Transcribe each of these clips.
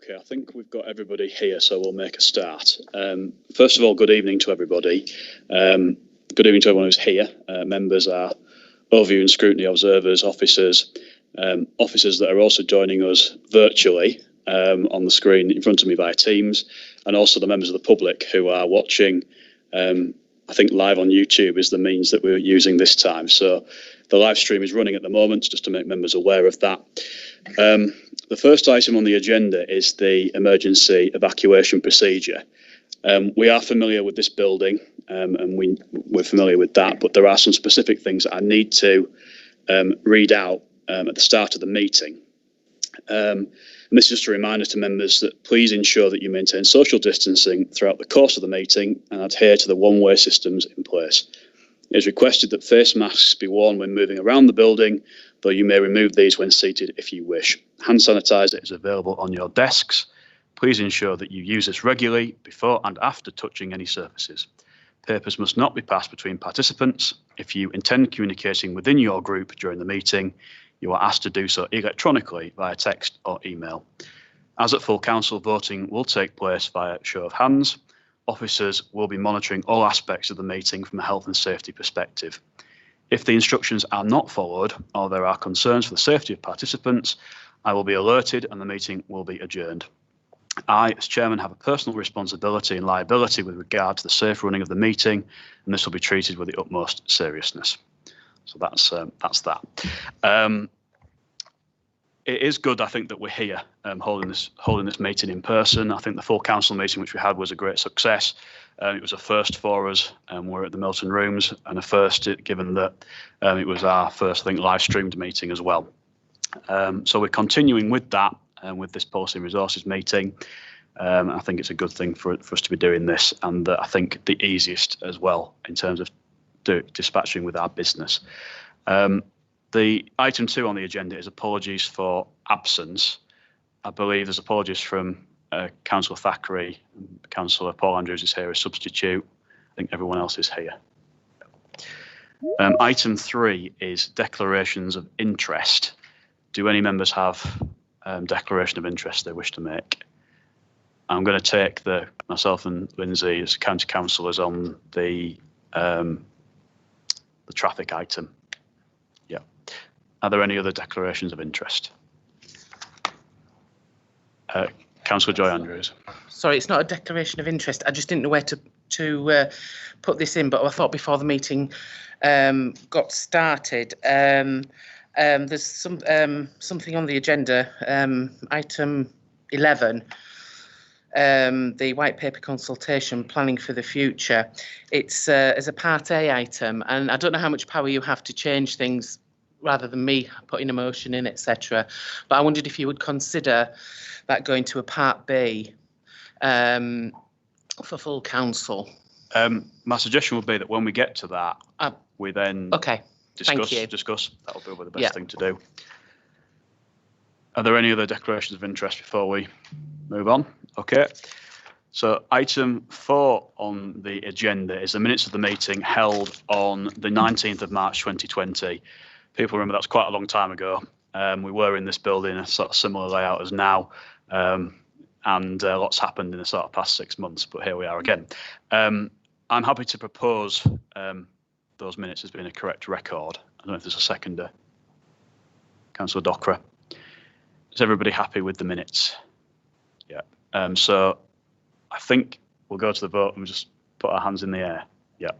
Okay, I think we've got everybody here, so we'll make a start. First of all, good evening to everybody. Good evening to everyone who's here. Members are overview and scrutiny observers, officers, officers that are also joining us virtually on the screen in front of me via Teams, and also the members of the public who are watching. I think live on YouTube is the means that we're using this time. So the live stream is running at the moment, just to make members aware of that. The first item on the agenda is the emergency evacuation procedure. We are familiar with this building and we're familiar with that, but there are some specific things that I need to read out at the start of the meeting. And this is just a reminder to members that please ensure that you maintain social distancing throughout the course of the meeting and adhere to the one-way systems in place. It is requested that face masks be worn when moving around the building, though you may remove these when seated if you wish. Hand sanitizer is available on your desks. Please ensure that you use this regularly before and after touching any surfaces. Papers must not be passed between participants. If you intend communicating within your group during the meeting, you are asked to do so electronically via text or email. As at full council, voting will take place via show of hands. Officers will be monitoring all aspects of the meeting from a health and safety perspective. If the instructions are not followed or there are concerns for the safety of participants, I will be alerted and the meeting will be adjourned. I, as chairman, have a personal responsibility and liability with regard to the safe running of the meeting, and this will be treated with the utmost seriousness. So that's that. It is good, I think, that we're here holding this meeting in person. I think the full council meeting which we had was a great success. It was a first for us. We're at the Milton Rooms, and a first given that it was our first, I think, live streamed meeting as well. So we're continuing with that with this policy and resources meeting. I think it's a good thing for us to be doing this, and I think the easiest as well in terms of dispatching with our business. The item 2 on the agenda is apologies for absence. I believe there's apologies from Councillor Thackeray. Councillor Paul Andrews is here as substitute. I think everyone else is here. Item 3 is declarations of interest. Do any members have declaration of interest they wish to make? I'm going to take myself and Lindsay as county councillors on the traffic item. Yeah. Are there any other declarations of interest? Councillor Joy Andrews. Sorry, it's not a declaration of interest. I just didn't know where to put this in, but I thought before the meeting got started, there's something on the agenda, item 11, the white paper consultation, planning for the future. It's as a part A item, and I don't know how much power you have to change things rather than me putting a motion in, etc. But I wondered if you would consider that going to a part B for full council. My suggestion would be that when we get to that, we then discuss. That'll be the best thing to do. Are there any other declarations of interest before we move on? Okay. So item 4 on the agenda is the minutes of the meeting held on the 19th of March 2020. People remember that's quite a long time ago. We were in this building, a sort of similar layout as now, and lots happened in the sort of past 6 months, but here we are again. I'm happy to propose those minutes as being a correct record. I don't know if there's a seconder. Councillor Dockra. Is everybody happy with the minutes? Yeah. So I think we'll go to the vote and just put our hands in the air. Yeah.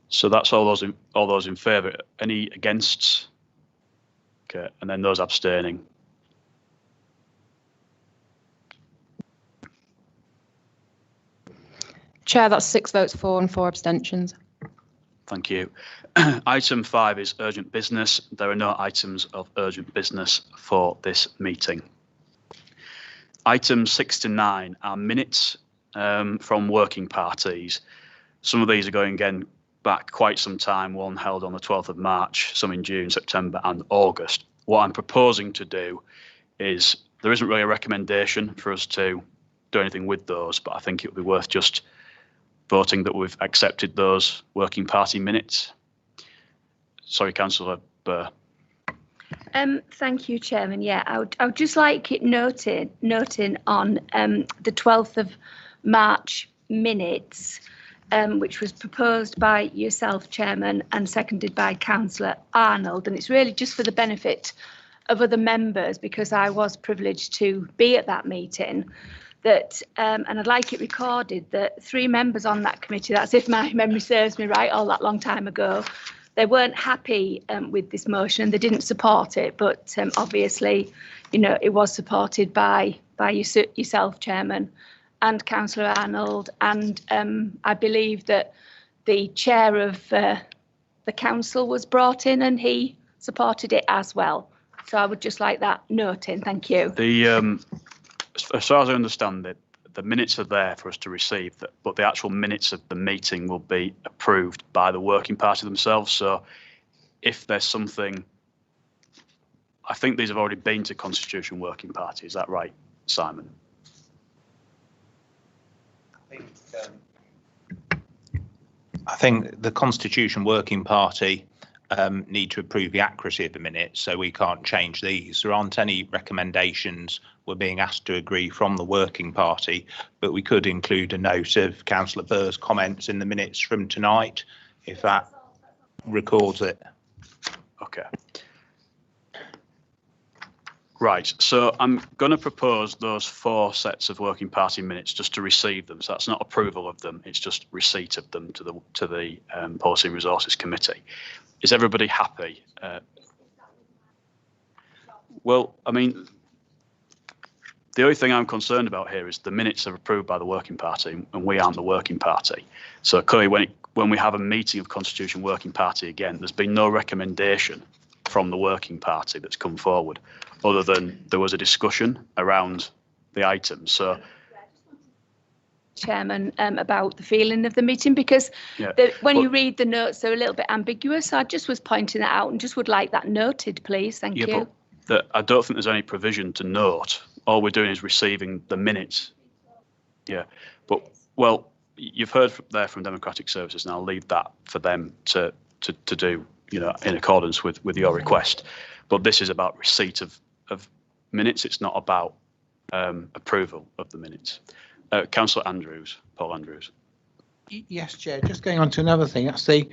So that's all those in favour. Any against? Okay, and then those abstaining. Chair, that's 6 votes for and 4 abstentions. Thank you. Item 5 is urgent business. There are no items of urgent business for this meeting. Items 6 to 9 are minutes from working parties. Some of these are going again back quite some time, one held on the 12th of March, some in June, September and August. What I'm proposing to do is, there isn't really a recommendation for us to do anything with those, but I think it would be worth just voting that we've accepted those working party minutes. Sorry, Councillor Burr. Thank you, Chairman. Yeah, I would just like it noting on the 12th of March minutes, which was proposed by yourself, Chairman, and seconded by Councillor Arnold. And it's really just for the benefit of other members, because I was privileged to be at that meeting, that, and I'd like it recorded, that 3 members on that committee, that's if my memory serves me right, all that long time ago, they weren't happy with this motion. They didn't support it, but obviously, you know, it was supported by yourself, Chairman, and Councillor Arnold, and I believe that the chair of the council was brought in and he supported it as well. So I would just like that noting. Thank you. As far as I understand it, the minutes are there for us to receive, but the actual minutes of the meeting will be approved by the working party themselves. So if there's something, I think these have already been to Constitution Working Party. Is that right, Simon? I think the Constitution Working Party need to approve the accuracy of the minutes, so we can't change these. There aren't any recommendations we're being asked to agree from the Working Party, but we could include a note of Councillor Burr's comments in the minutes from tonight, if that records it. Okay. Right, so I'm going to propose those 4 sets of Working Party minutes just to receive them. So that's not approval of them, it's just receipt of them to the Policy and Resources Committee. Is everybody happy? Well, I mean, the only thing I'm concerned about here is the minutes are approved by the Working Party and we aren't the Working Party. So clearly when we have a meeting of Constitution Working Party again, there's been no recommendation from the Working Party that's come forward, other than there was a discussion around the items. So, Chairman, about the feeling of the meeting, because when you read the notes, they're a little bit ambiguous. So I just was pointing that out and just would like that noted, please. Thank you. But I don't think there's any provision to note. All we're doing is receiving the minutes. Yeah, but well, you've heard there from Democratic Services, and I'll leave that for them to do, you know, in accordance with your request. But this is about receipt of minutes. It's not about approval of the minutes. Councillor Andrews, Paul Andrews. Yes, Chair. Just going on to another thing. That's the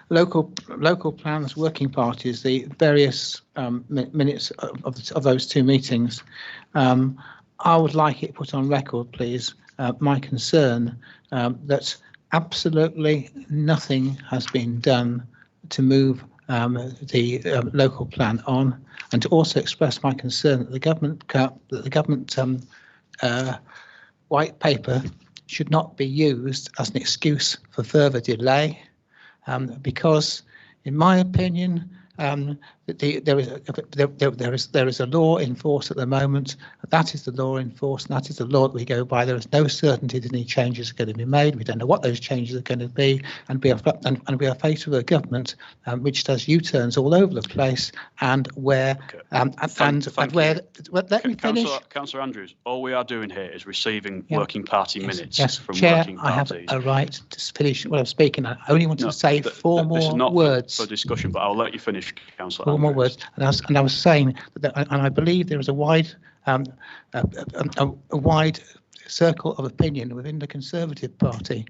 local plans working parties. The various minutes of those 2 meetings. I would like it put on record, please. My concern that absolutely nothing has been done to move the local plan on, and to also express my concern that the government white paper should not be used as an excuse for further delay, because, in my opinion, there is a law in force at the moment. That is the law in force, and that is the law that we go by. There is no certainty that any changes are going to be made. We don't know what those changes are going to be, and we are faced with a government which does U-turns all over the place, and where let me finish. Councillor Andrews, all we are doing here is receiving Working Party minutes from Chair, working parties. I have a right to finish what I'm speaking. I only wanted to say 4 more this is not words. for discussion, but I'll let you finish, Councillor. 4 more words, and I was saying that, and I believe there is a wide circle of opinion within the Conservative Party,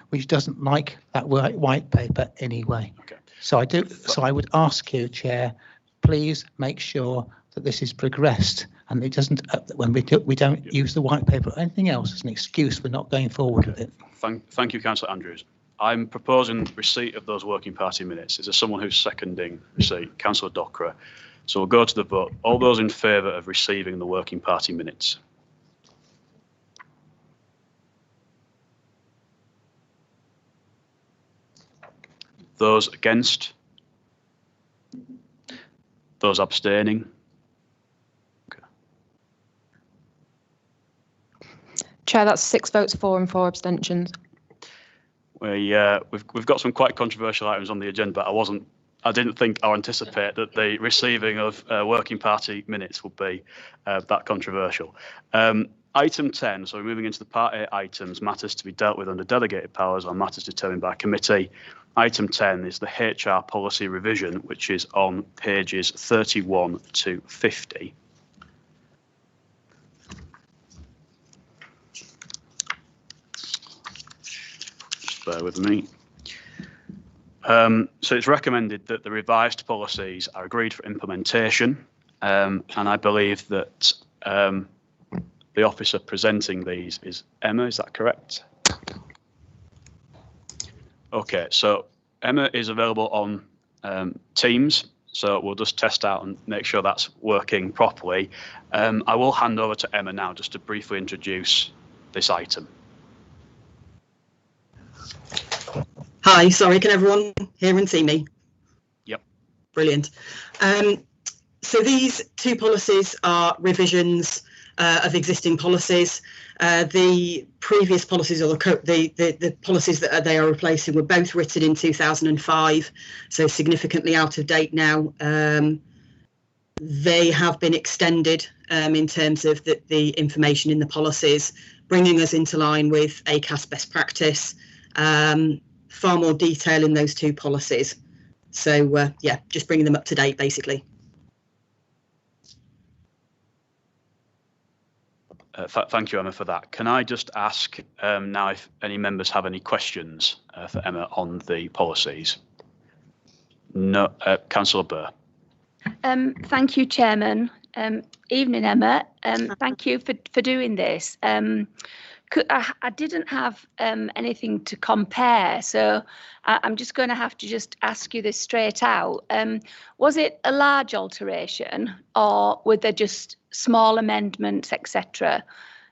which doesn't like that white paper anyway. Okay. So I do. So I would ask you, Chair, please make sure that this is progressed, and it doesn't. When we don't use the white paper or anything else as an excuse for not going forward with it. Thank you, Councillor Andrews. I'm proposing receipt of those Working Party minutes. Is there someone who's seconding receipt? Councillor Dockerer. So we'll go to the vote. All those in favour of receiving the Working Party minutes? Those against? Those abstaining? Okay. Chair, that's 6 votes for and 4 abstentions. We've got some quite controversial items on the agenda, but I didn't think or anticipate that the receiving of Working Party minutes would be that controversial. Item 10, so we're moving into the Part 8 items, matters to be dealt with under delegated powers or matters determined by committee. Item 10 is the HR policy revision, which is on pages 31 to 50. Just bear with me. So it's recommended that the revised policies are agreed for implementation, and I believe that the officer presenting these is Emma, is that correct? Okay, so Emma is available on Teams, so we'll just test out and make sure that's working properly. I will hand over to Emma now just to briefly introduce this item. Hi, sorry, can everyone hear and see me? Yep. Brilliant. So these two policies are revisions of existing policies. The previous policies, or the policies that they are replacing, were both written in 2005, so significantly out of date now. They have been extended in terms of the information in the policies, bringing us into line with ACAS best practice. Far more detail in those two policies. So yeah, just bringing them up to date, basically. Thank you, Emma, for that. Can I just ask now if any members have any questions for Emma on the policies? No, Councillor Burr. Thank you, Chairman. Evening, Emma. Thank you for doing this. I didn't have anything to compare, so I'm just going to have to just ask you this straight out. Was it a large alteration, or were there just small amendments, etc.?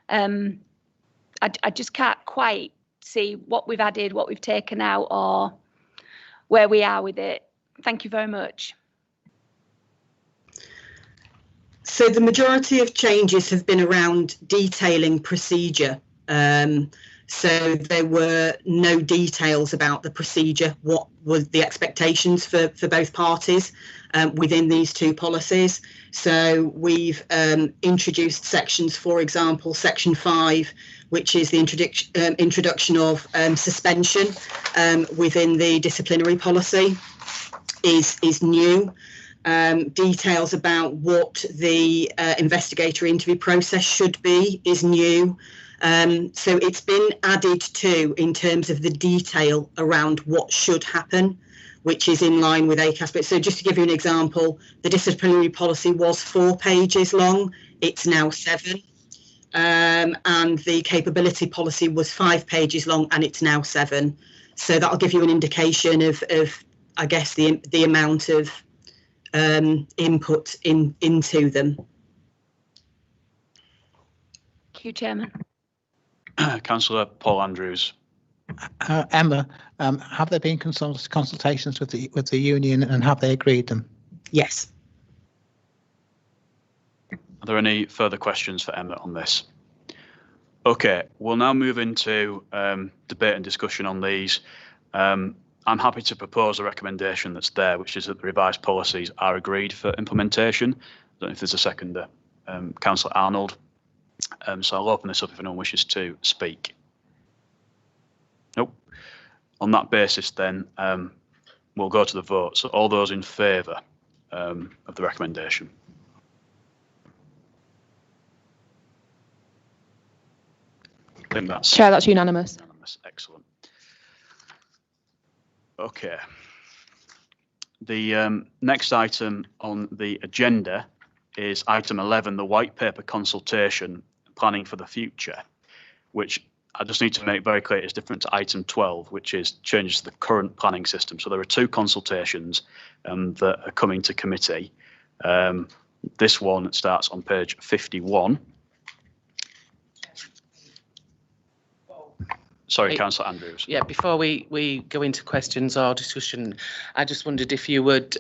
I just can't quite see what we've added, what we've taken out, or where we are with it. Thank you very much. So the majority of changes have been around detailing procedure. So there were no details about the procedure, what was the expectations for both parties within these two policies. So we've introduced sections, for example, section 5, which is the introduction of suspension within the disciplinary policy is new. Details about what the investigatory interview process should be is new. So it's been added to in terms of the detail around what should happen, which is in line with ACAS. But so just to give you an example, the disciplinary policy was 4 pages long, it's now 7. And the capability policy was 5 pages long and it's now 7. So that'll give you an indication of I guess, the amount of input into them. Thank you, Chairman. Councillor Paul Andrews. Emma, have there been consultations with the union, and have they agreed them? Yes. Are there any further questions for Emma on this? Okay, we'll now move into debate and discussion on these. I'm happy to propose a recommendation that's there, which is that the revised policies are agreed for implementation. I don't know if there's a seconder. Councillor Arnold. So I'll open this up if anyone wishes to speak. Nope. On that basis, then, we'll go to the vote. So all those in favour of the recommendation. I think that's Chair, that's unanimous. unanimous. Excellent. Okay. The next item on the agenda is item 11, the white paper consultation, planning for the future, which I just need to make very clear is different to item 12, which is changes to the current planning system. So there are 2 consultations that are coming to committee. This one starts on page 51. Sorry, Councillor Andrews. Yeah, before we go into questions or discussion, I just wondered if you would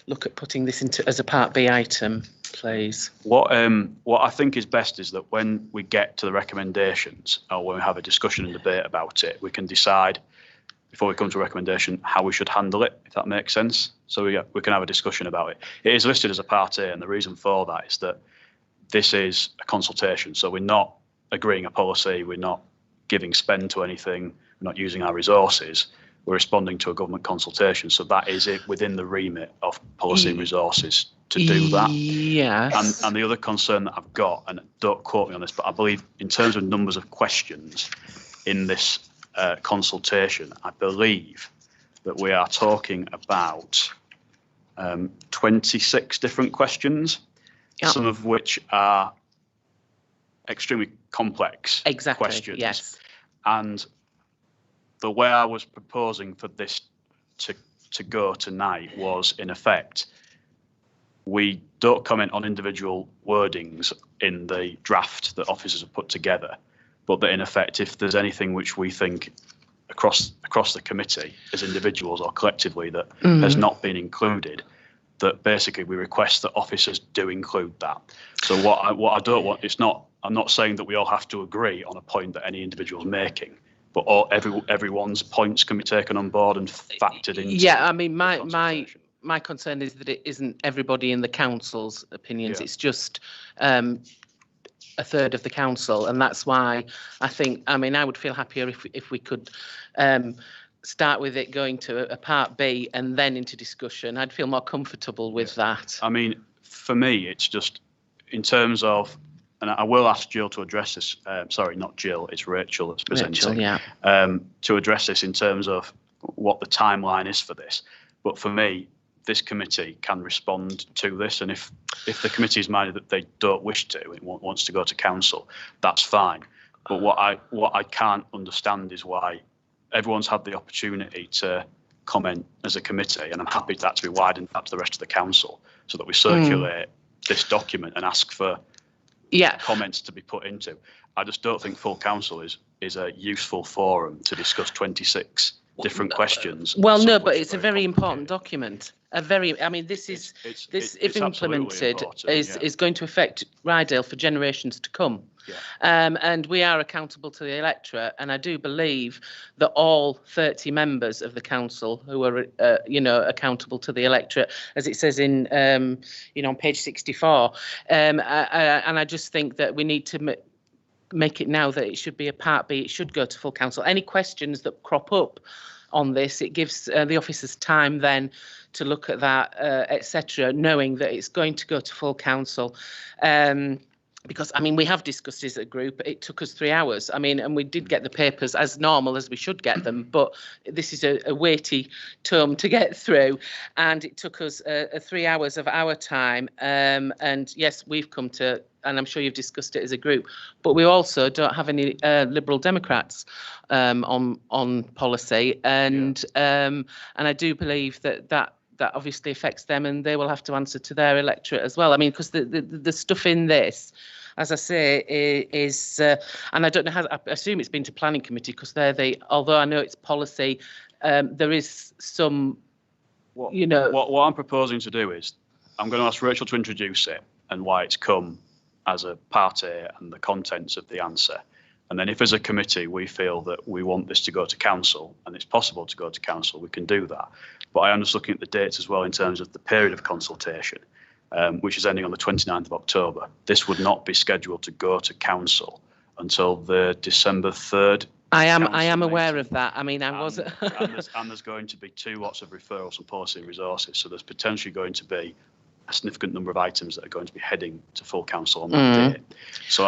look at putting this into as a Part B item, please. What I think is best is that when we get to the recommendations, or when we have a discussion and debate about it, we can decide before we come to a recommendation how we should handle it, if that makes sense. So we can have a discussion about it. It is listed as a Part A, and the reason for that is that this is a consultation, so we're not agreeing a policy, we're not giving spend to anything, we're not using our resources, we're responding to a government consultation. So that is it within the remit of policy and resources to do that. Yes. And the other concern that I've got, and don't quote me on this, but I believe in terms of numbers of questions in this consultation, I believe that we are talking about 26 different questions, some of which are extremely complex questions. Yes. And the way I was proposing for this to go tonight was, in effect, we don't comment on individual wordings in the draft that officers have put together, but that in effect, if there's anything which we think across the committee as individuals or collectively that has not been included, that basically we request that officers do include that. So what I don't want, I'm not saying that we all have to agree on a point that any individual is making, but everyone's points can be taken on board and factored into. Yeah, I mean, my concern is that it isn't everybody in the council's opinions. Yeah. It's just a third of the council, and that's why I think, I mean, I would feel happier if we could start with it going to a part B and then into discussion. I'd feel more comfortable with that. I mean, for me, it's just in terms of, and I will ask Jill to address this. Sorry, not Jill, it's Rachel that's presenting. Rachel, yeah. To address this in terms of what the timeline is for this. But for me, this committee can respond to this, and if the committee is minded that they don't wish to, it wants to go to council, that's fine. But what I can't understand is why everyone's had the opportunity to comment as a committee, and I'm happy that to be widened out to the rest of the council, so that we circulate this document and ask for comments to be put into. I just don't think full council is a useful forum to discuss 26 different questions. Well, no, but it's a very important document. I mean, this is if implemented, is going to affect Ryedale for generations to come. Yeah. And we are accountable to the electorate, and I do believe that all 30 members of the council who are, accountable to the electorate, as it says in, on page 64. And I just think that we need to make it now that it should be a part B. It should go to full council. Any questions that crop up on this, it gives the officers time then to look at that, etc., knowing that it's going to go to full council. Because, I mean, we have discussed this as a group. It took us 3 hours. I mean, and we did get the papers as normal as we should get them. But this is a weighty tome to get through. And it took us 3 hours of our time. And yes, we've come to, and I'm sure you've discussed it as a group, but we also don't have any Liberal Democrats on policy. And I do believe that obviously affects them, and they will have to answer to their electorate as well. I mean, because the stuff in this, as I say, is and I don't know how, I assume it's been to planning committee, because although I know it's policy, there is some, What I'm proposing to do is, I'm going to ask Rachel to introduce it and why it's come as a part A and the contents of the answer. And then if as a committee we feel that we want this to go to council, and it's possible to go to council, we can do that. But I am just looking at the dates as well in terms of the period of consultation, which is ending on the 29th of October. This would not be scheduled to go to council until the December 3rd. I am aware of that. I mean, and there's going to be 2 lots of referrals from policy and resources. So there's potentially going to be a significant number of items that are going to be heading to full council on that day. So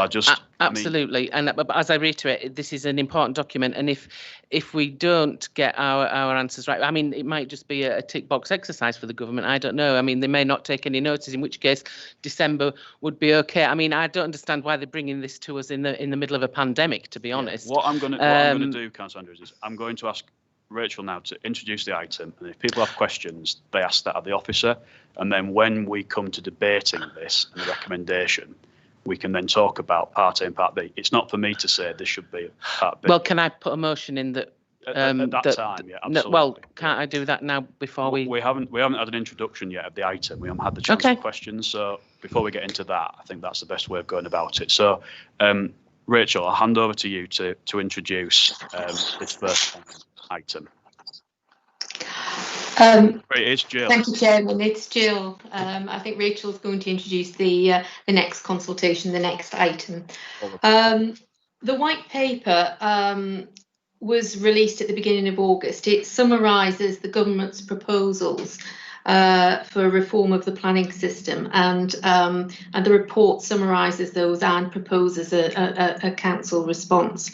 absolutely. And as I reiterate, this is an important document, and if we don't get our answers right, I mean, it might just be a tick box exercise for the government. I don't know. I mean, they may not take any notice, in which case December would be okay. I mean, I don't understand why they're bringing this to us in the middle of a pandemic, to be honest. What I'm going to do, Councillor Andrews, is I'm going to ask Rachel now to introduce the item, and if people have questions, they ask that of the officer, and then when we come to debating this and the recommendation, we can then talk about part A and part B. It's not for me to say this should be part B. Well, can I put a motion in that? At that time, yeah, absolutely. Well, can't I do that now before we haven't had an introduction yet of the item. We haven't had the chance for questions, so before we get into that, I think that's the best way of going about it. So, Rachel, I'll hand over to you to introduce this first item. It's Jill. Thank you, Chairman. It's Jill. I think Rachel's going to introduce the next consultation, the next item. The white paper was released at the beginning of August. It summarises the government's proposals for reform of the planning system, and the report summarises those and proposes a council response.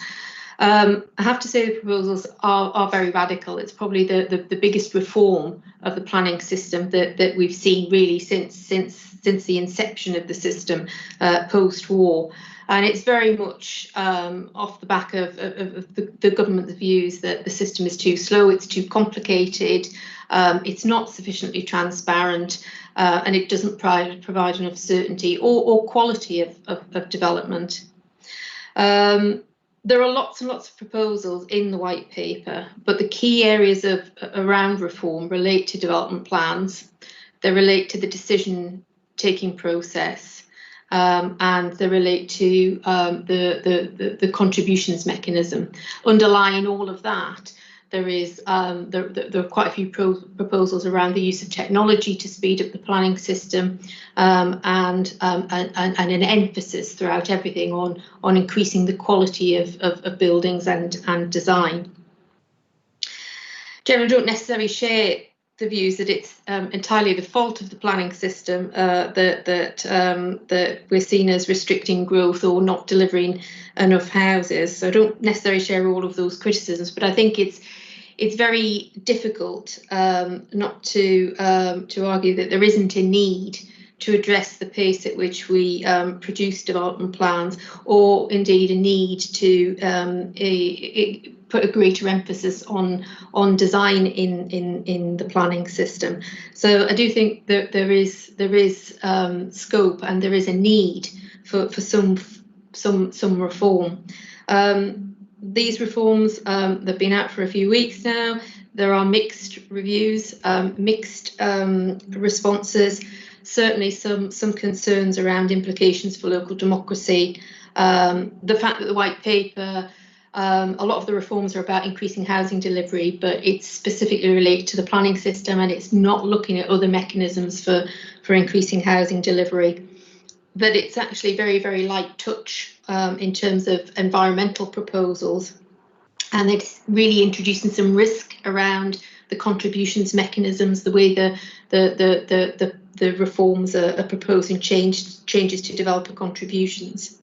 I have to say the proposals are very radical. It's probably the biggest reform of the planning system that we've seen really since the inception of the system post-war. And it's very much off the back of the government's views that the system is too slow, it's too complicated, it's not sufficiently transparent, and it doesn't provide enough certainty or quality of development. There are lots and lots of proposals in the white paper, but the key areas around reform relate to development plans, they relate to the decision-taking process, and they relate to the contributions mechanism. Underlying all of that, there are quite a few proposals around the use of technology to speed up the planning system, and an emphasis throughout everything on increasing the quality of buildings and design. Chairman, I don't necessarily share the views that it's entirely the fault of the planning system that we're seen as restricting growth or not delivering enough houses. So I don't necessarily share all of those criticisms, but I think it's very difficult not to argue that there isn't a need to address the pace at which we produce development plans, or indeed a need to put a greater emphasis on design in the planning system. So I do think that there is scope and there is a need for some reform. These reforms they've been out for a few weeks now. There are mixed reviews, mixed responses. Certainly some concerns around implications for local democracy. The fact that the white paper, a lot of the reforms are about increasing housing delivery, but it's specifically related to the planning system, and it's not looking at other mechanisms for increasing housing delivery. But it's actually very, very light touch in terms of environmental proposals, and it's really introducing some risk around the contributions mechanisms, the way the reforms are proposing changes to developer contributions.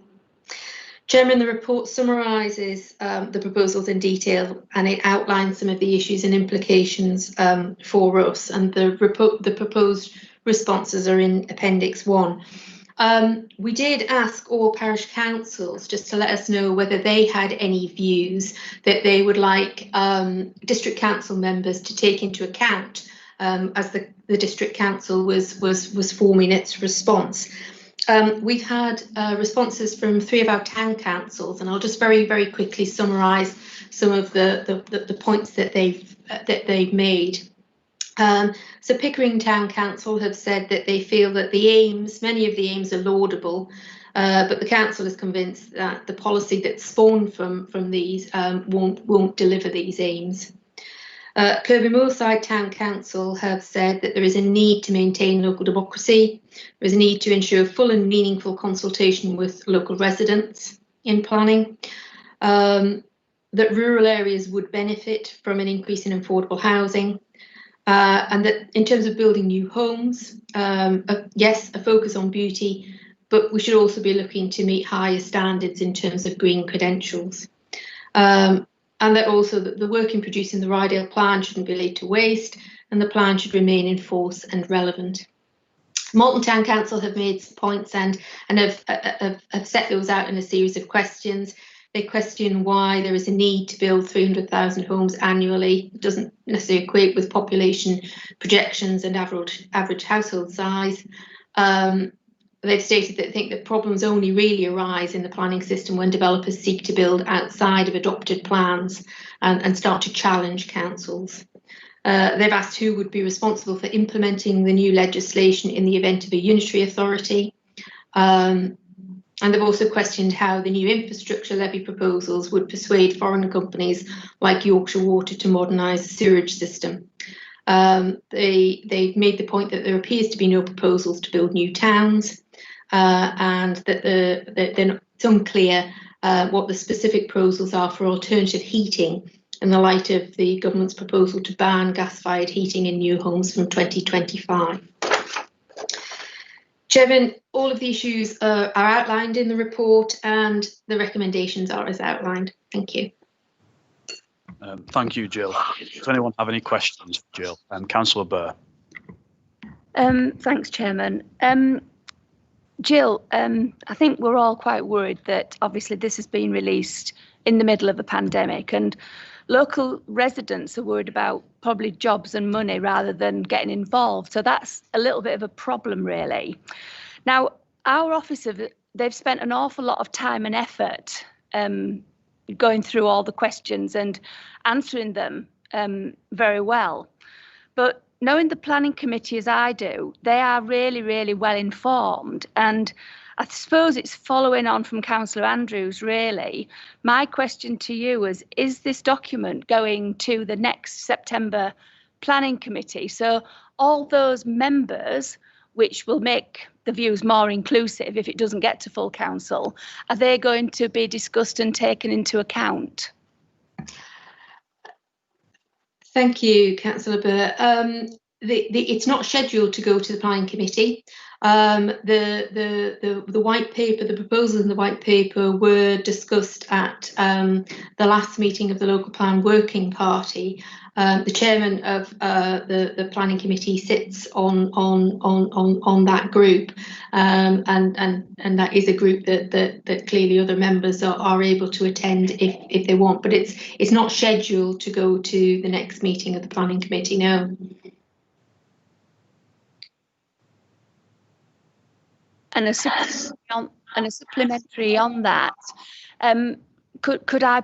Chairman, the report summarises the proposals in detail, and it outlines some of the issues and implications for us, and the proposed responses are in Appendix 1. We did ask all parish councils just to let us know whether they had any views that they would like district council members to take into account as the district council was forming its response. We've had responses from 3 of our town councils, and I'll just very, very quickly summarise some of the points that they've made. So Pickering Town Council have said that they feel that many of the aims are laudable, but the council is convinced that the policy that's spawned from these won't deliver these aims. Kirby Moorside Town Council have said that there is a need to maintain local democracy, there is a need to ensure full and meaningful consultation with local residents in planning, that rural areas would benefit from an increase in affordable housing, and that in terms of building new homes, yes, a focus on beauty, but we should also be looking to meet higher standards in terms of green credentials. And that also the work in producing the Ryedale plan shouldn't be laid to waste, and the plan should remain in force and relevant. Malton Town Council have made some points and have set those out in a series of questions. They question why there is a need to build 300,000 homes annually. It doesn't necessarily equate with population projections and average household size. They've stated that they think that problems only really arise in the planning system when developers seek to build outside of adopted plans and start to challenge councils. They've asked who would be responsible for implementing the new legislation in the event of a unitary authority. And they've also questioned how the new infrastructure levy proposals would persuade foreign companies like Yorkshire Water to modernise the sewerage system. They made the point that there appears to be no proposals to build new towns, and that it's unclear what the specific proposals are for alternative heating in the light of the government's proposal to ban gas-fired heating in new homes from 2025. Chairman, all of the issues are outlined in the report and the recommendations are as outlined. Thank you. Thank you, Jill. Does anyone have any questions for Jill? Councillor Burr. Thanks, Chairman. Jill, I think we're all quite worried that obviously this has been released in the middle of a pandemic, and local residents are worried about probably jobs and money rather than getting involved. So that's a little bit of a problem, really. Now, our officers, they've spent an awful lot of time and effort going through all the questions and answering them very well. But knowing the planning committee as I do, they are really, really well informed. And I suppose it's following on from Councillor Andrews, really. My question to you is this document going to the next September planning committee? So all those members, which will make the views more inclusive if it doesn't get to full council, are they going to be discussed and taken into account? Thank you, Councillor Burr. It's not scheduled to go to the planning committee. The white paper, the proposals in the white paper were discussed at the last meeting of the local plan working party. The chairman of the planning committee sits on that group, and that is a group that clearly other members are able to attend if they want. But it's not scheduled to go to the next meeting of the planning committee. No. And a supplementary on that, could I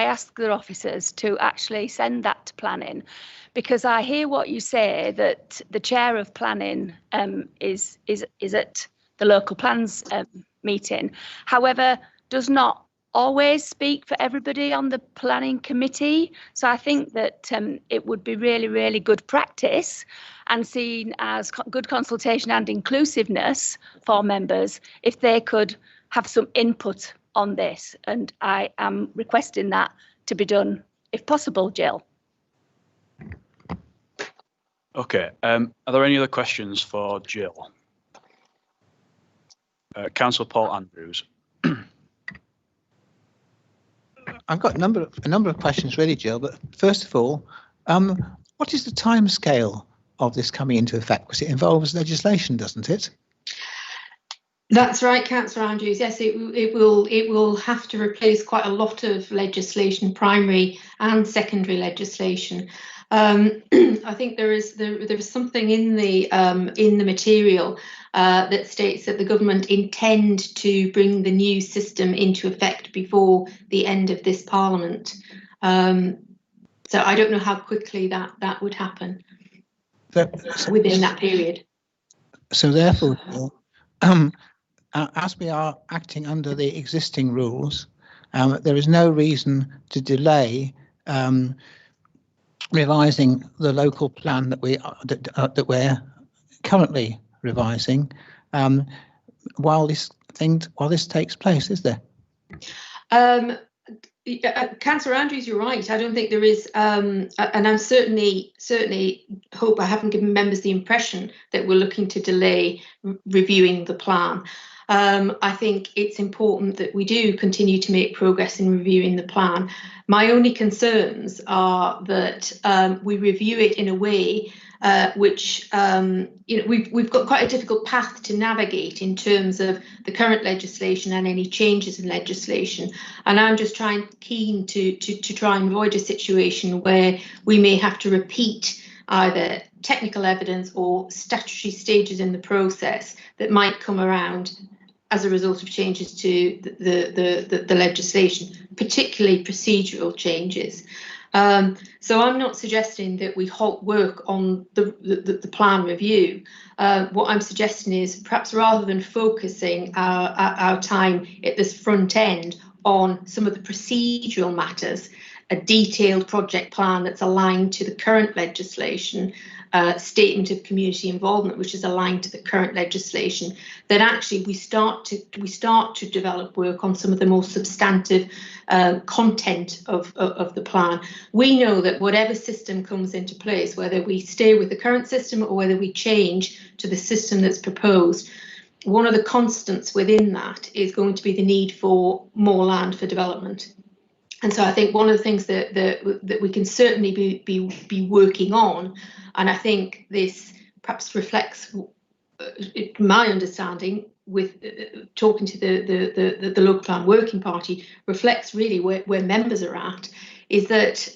ask the officers to actually send that to planning? Because I hear what you say, that the chair of planning is at the local plans meeting, however, does not always speak for everybody on the planning committee. So I think that it would be really, really good practice and seen as good consultation and inclusiveness for members if they could have some input on this. And I am requesting that to be done, if possible, Jill. Okay, are there any other questions for Jill? Councillor Paul Andrews. I've got a number of questions really, Jill, but first of all, what is the timescale of this coming into effect? Because it involves legislation, doesn't it? That's right, Councillor Andrews. Yes, it will have to replace quite a lot of legislation, primary and secondary legislation. I think there is something in the material that states that the government intend to bring the new system into effect before the end of this Parliament. So I don't know how quickly that would happen within that period. So therefore, as we are acting under the existing rules, there is no reason to delay revising the local plan that we're currently revising while this takes place, is there? Councillor Andrews, you're right. I don't think there is, and I'm certainly hope I haven't given members the impression that we're looking to delay reviewing the plan. I think it's important that we do continue to make progress in reviewing the plan. My only concerns are that we review it in a way which we've got quite a difficult path to navigate in terms of the current legislation and any changes in legislation. And I'm just keen to try and avoid a situation where we may have to repeat either technical evidence or statutory stages in the process that might come around as a result of changes to the legislation, particularly procedural changes. So I'm not suggesting that we halt work on the plan review. What I'm suggesting is perhaps rather than focusing our time at this front end on some of the procedural matters, a detailed project plan that's aligned to the current legislation, statement of community involvement, which is aligned to the current legislation, then actually we start to develop work on some of the more substantive content of the plan. We know that whatever system comes into place, whether we stay with the current system or whether we change to the system that's proposed, one of the constants within that is going to be the need for more land for development. And so I think one of the things that we can certainly be working on, and I think this perhaps reflects my understanding with talking to the local plan working party, reflects really where members are at, is that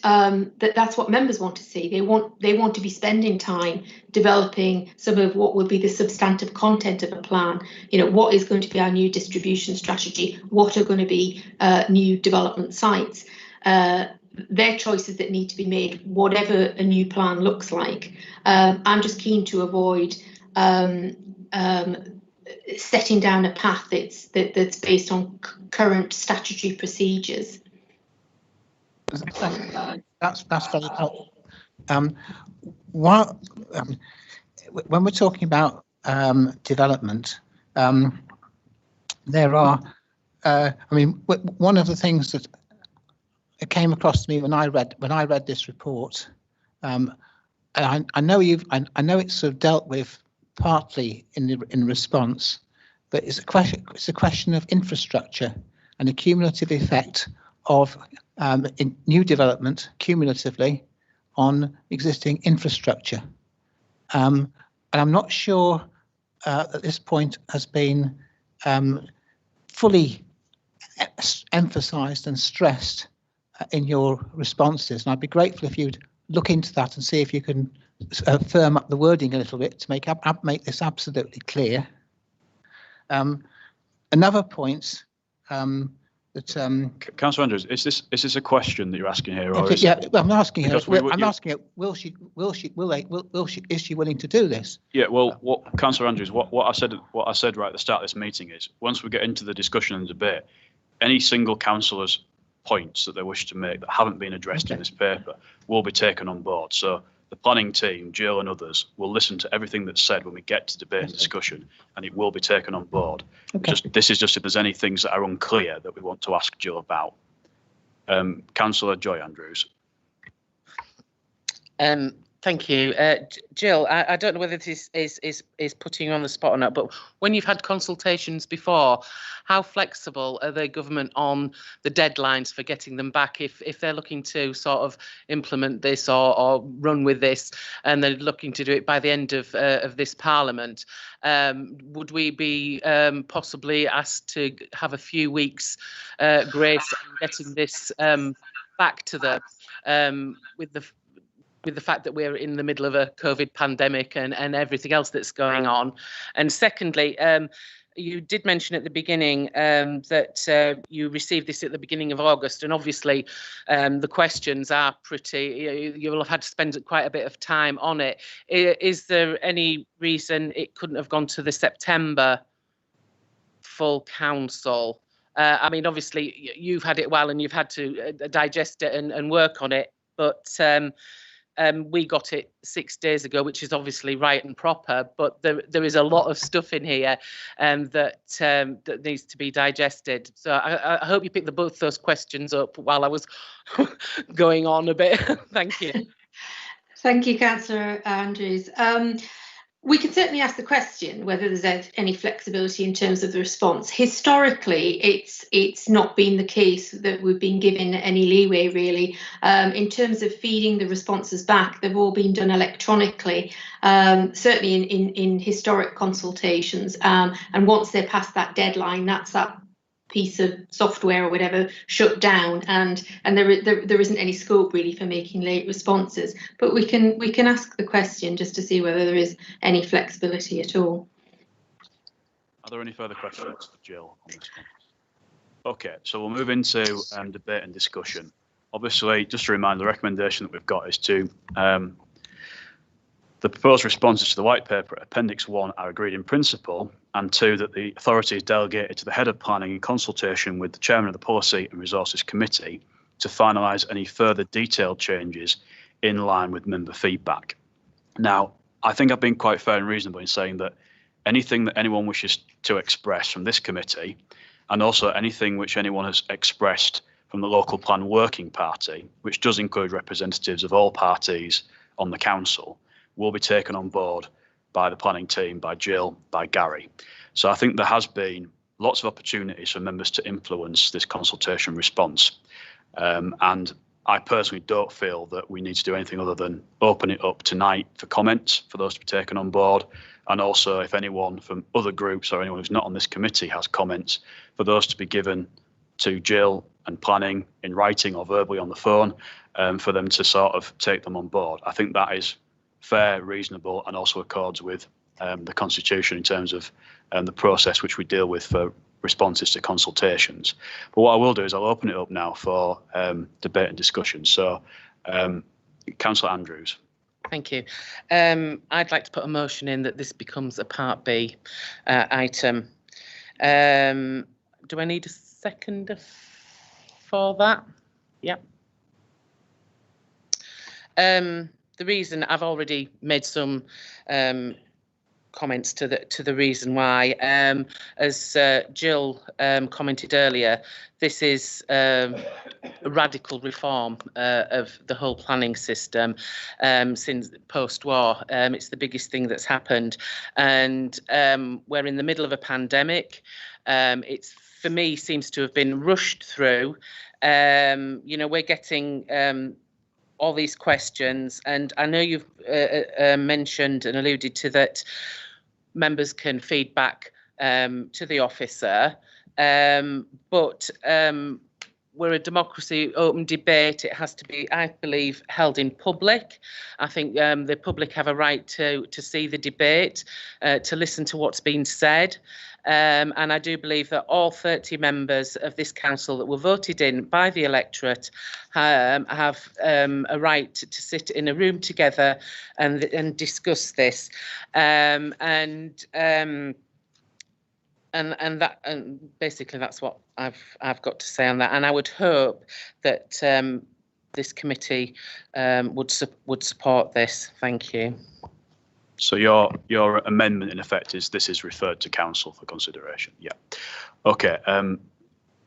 that's what members want to see. They want to be spending time developing some of what would be the substantive content of a plan. You know, what is going to be our new distribution strategy? What are going to be new development sites? They're choices that need to be made, whatever a new plan looks like. I'm just keen to avoid setting down a path that's based on current statutory procedures. That's very helpful. When we're talking about development, there are, I mean, one of the things that came across to me when I read this report, and I know it's sort of dealt with partly in response, but it's a question of infrastructure and a cumulative effect of in new development cumulatively on existing infrastructure. And I'm not sure at this point has been fully emphasised and stressed in your responses. And I'd be grateful if you'd look into that and see if you can firm up the wording a little bit to make this absolutely clear. Another point that Councillor Andrews, is this a question that you're asking here, or okay, is yeah, I'm asking her. I'm asking her. Is she willing to do this? Yeah, well, what Councillor Andrews, what I said right at the start of this meeting is, once we get into the discussion and debate, any single councillor's points that they wish to make that haven't been addressed in this paper will be taken on board. So the planning team, Jill and others, will listen to everything that's said when we get to debate and discussion, and it will be taken on board. Okay. This is just if there's any things that are unclear that we want to ask Jill about. Councillor Joy Andrews. Thank you, Jill. I don't know whether this is putting you on the spot or not, but when you've had consultations before, how flexible are the government on the deadlines for getting them back? If they're looking to sort of implement this or run with this, and they're looking to do it by the end of this Parliament, would we be possibly asked to have a few weeks grace on getting this back to them with the fact that we're in the middle of a COVID pandemic and everything else that's going on? And secondly, you did mention at the beginning that you received this at the beginning of August, and obviously the questions are pretty, you will have had to spend quite a bit of time on it. Is there any reason it couldn't have gone to the September full council? I mean, obviously you've had it well and you've had to digest it and work on it, but we got it 6 days ago, which is obviously right and proper, but there is a lot of stuff in here that needs to be digested. So I hope you picked both those questions up while I was going on a bit. Thank you. Thank you, Councillor Andrews. We can certainly ask the question whether there's any flexibility in terms of the response. Historically, it's not been the case that we've been given any leeway, really. In terms of feeding the responses back, they've all been done electronically, certainly in historic consultations. And once they're past that deadline, that's that piece of software or whatever shut down, and there isn't any scope really for making late responses. But we can ask the question just to see whether there is any flexibility at all. Are there any further questions for Jill on this one? Okay, so we'll move into debate and discussion. Obviously, just a reminder, the recommendation that we've got is to the proposed responses to the white paper at Appendix 1 are agreed in principle, and 2, that the authority is delegated to the head of planning in consultation with the chairman of the Policy and Resources Committee to finalise any further detailed changes in line with member feedback. Now, I think I've been quite fair and reasonable in saying that anything that anyone wishes to express from this committee, and also anything which anyone has expressed from the local plan working party, which does include representatives of all parties on the council, will be taken on board by the planning team, by Jill, by Gary. So I think there has been lots of opportunities for members to influence this consultation response. And I personally don't feel that we need to do anything other than open it up tonight for comments for those to be taken on board. And also, if anyone from other groups or anyone who's not on this committee has comments, for those to be given to Jill and planning in writing or verbally on the phone, for them to sort of take them on board. I think that is fair, reasonable, and also accords with the Constitution in terms of the process which we deal with for responses to consultations. But what I will do is I'll open it up now for debate and discussion. So, Councillor Andrews. Thank you. I'd like to put a motion in that this becomes a Part B item. Do I need a seconder for that? Yep. The reason I've already made some comments to the reason why, as Jill commented earlier, this is a radical reform of the whole planning system since post-war. It's the biggest thing that's happened, and we're in the middle of a pandemic. It's, for me, seems to have been rushed through. You know, we're getting all these questions, and I know you've mentioned and alluded to that members can feed back to the officer, but we're a democracy, open debate. It has to be, I believe, held in public. I think the public have a right to see the debate, to listen to what's been said. And I do believe that all 30 members of this council that were voted in by the electorate have a right to sit in a room together and discuss this. And basically that's what I've got to say on that. And I would hope that this committee would support this. Thank you. So your amendment in effect is this is referred to council for consideration. Yeah. Okay.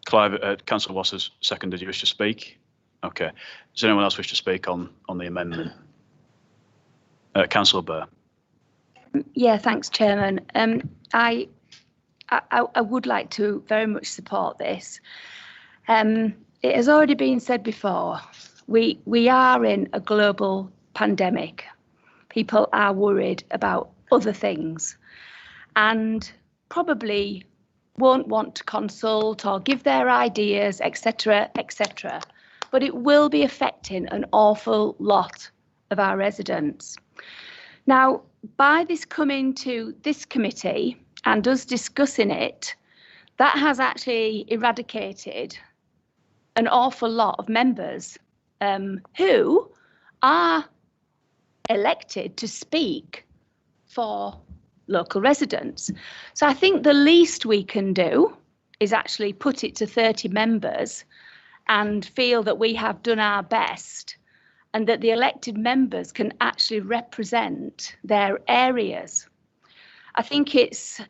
Clive, Councillor Wassers, seconded. You wish to speak? Okay. Does anyone else wish to speak on the amendment? Councillor Burr. Yeah, thanks, Chairman. I would like to very much support this. It has already been said before, we are in a global pandemic. People are worried about other things and probably won't want to consult or give their ideas, etc., etc. But it will be affecting an awful lot of our residents. Now, by this coming to this committee and us discussing it, that has actually eradicated an awful lot of members who are elected to speak for local residents. So I think the least we can do is actually put it to 30 members and feel that we have done our best and that the elected members can actually represent their areas. I think it's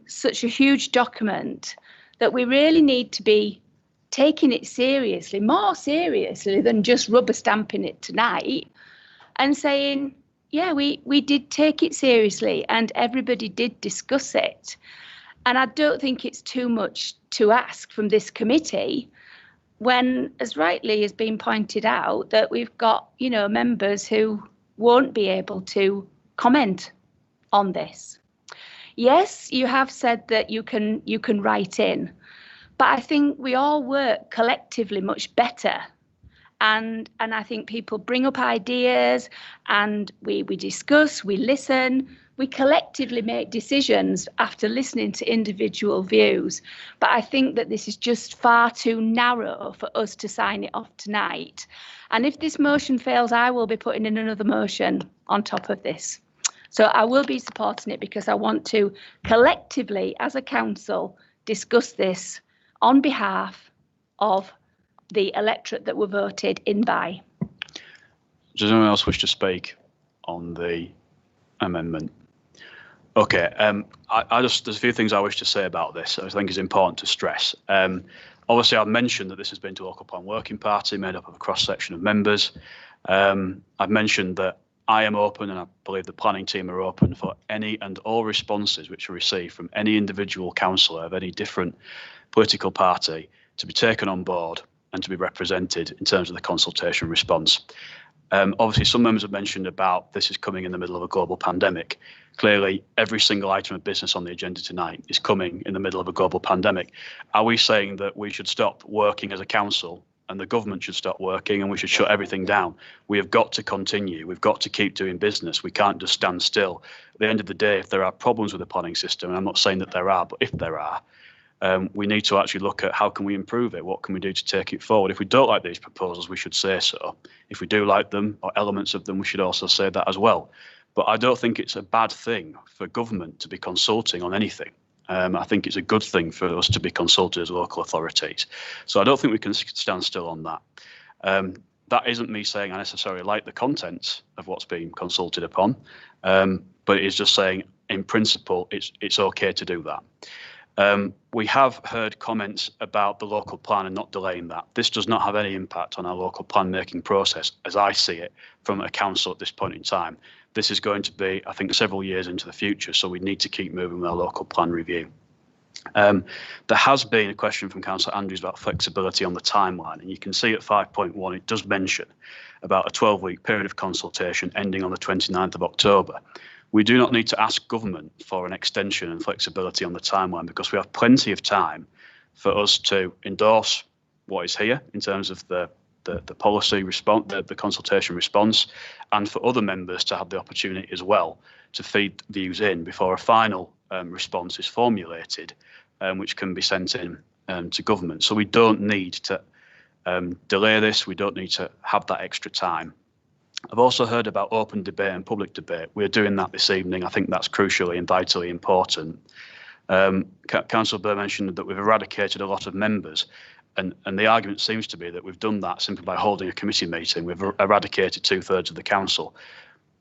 such a huge document that we really need to be taking it seriously, more seriously than just rubber stamping it tonight, and saying, yeah, we did take it seriously and everybody did discuss it. And I don't think it's too much to ask from this committee when, as rightly has been pointed out, that we've got, you know, members who won't be able to comment on this. Yes, you have said that you can write in, but I think we all work collectively much better. And I think people bring up ideas and we discuss, we listen, we collectively make decisions after listening to individual views. But I think that this is just far too narrow for us to sign it off tonight. And if this motion fails, I will be putting in another motion on top of this. So I will be supporting it because I want to collectively, as a council, discuss this on behalf of the electorate that were voted in by. Does anyone else wish to speak on the amendment? Okay, there's a few things I wish to say about this. I think is important to stress. Obviously, I've mentioned that this has been to local plan working party made up of a cross section of members. I've mentioned that I am open, and I believe the planning team are open for any and all responses which are received from any individual councillor of any different political party to be taken on board and to be represented in terms of the consultation response. Obviously, some members have mentioned about this is coming in the middle of a global pandemic. Clearly, every single item of business on the agenda tonight is coming in the middle of a global pandemic. Are we saying that we should stop working as a council and the government should stop working and we should shut everything down? We have got to continue. We've got to keep doing business. We can't just stand still. At the end of the day, if there are problems with the planning system, and I'm not saying that there are, but if there are, we need to actually look at how can we improve it? What can we do to take it forward? If we don't like these proposals, we should say so. If we do like them or elements of them, we should also say that as well. But I don't think it's a bad thing for government to be consulting on anything. I think it's a good thing for us to be consulted as local authorities. So I don't think we can stand still on that. That isn't me saying I necessarily like the contents of what's being consulted upon, but it is just saying in principle it's okay to do that. We have heard comments about the local plan and not delaying that. This does not have any impact on our local plan making process as I see it from a council at this point in time. This is going to be, I think, several years into the future, so we need to keep moving with our local plan review. There has been a question from Councillor Andrews about flexibility on the timeline, and you can see at 5.1 it does mention about a 12-week period of consultation ending on the 29th of October. We do not need to ask government for an extension and flexibility on the timeline because we have plenty of time for us to endorse what is here in terms of the policy response, the consultation response, and for other members to have the opportunity as well to feed views in before a final response is formulated, which can be sent in to government. So we don't need to delay this. We don't need to have that extra time. I've also heard about open debate and public debate. We're doing that this evening. I think that's crucially and vitally important. Councillor Burr mentioned that we've eradicated a lot of members. And the argument seems to be that we've done that simply by holding a committee meeting. We've eradicated 2/3 of the council.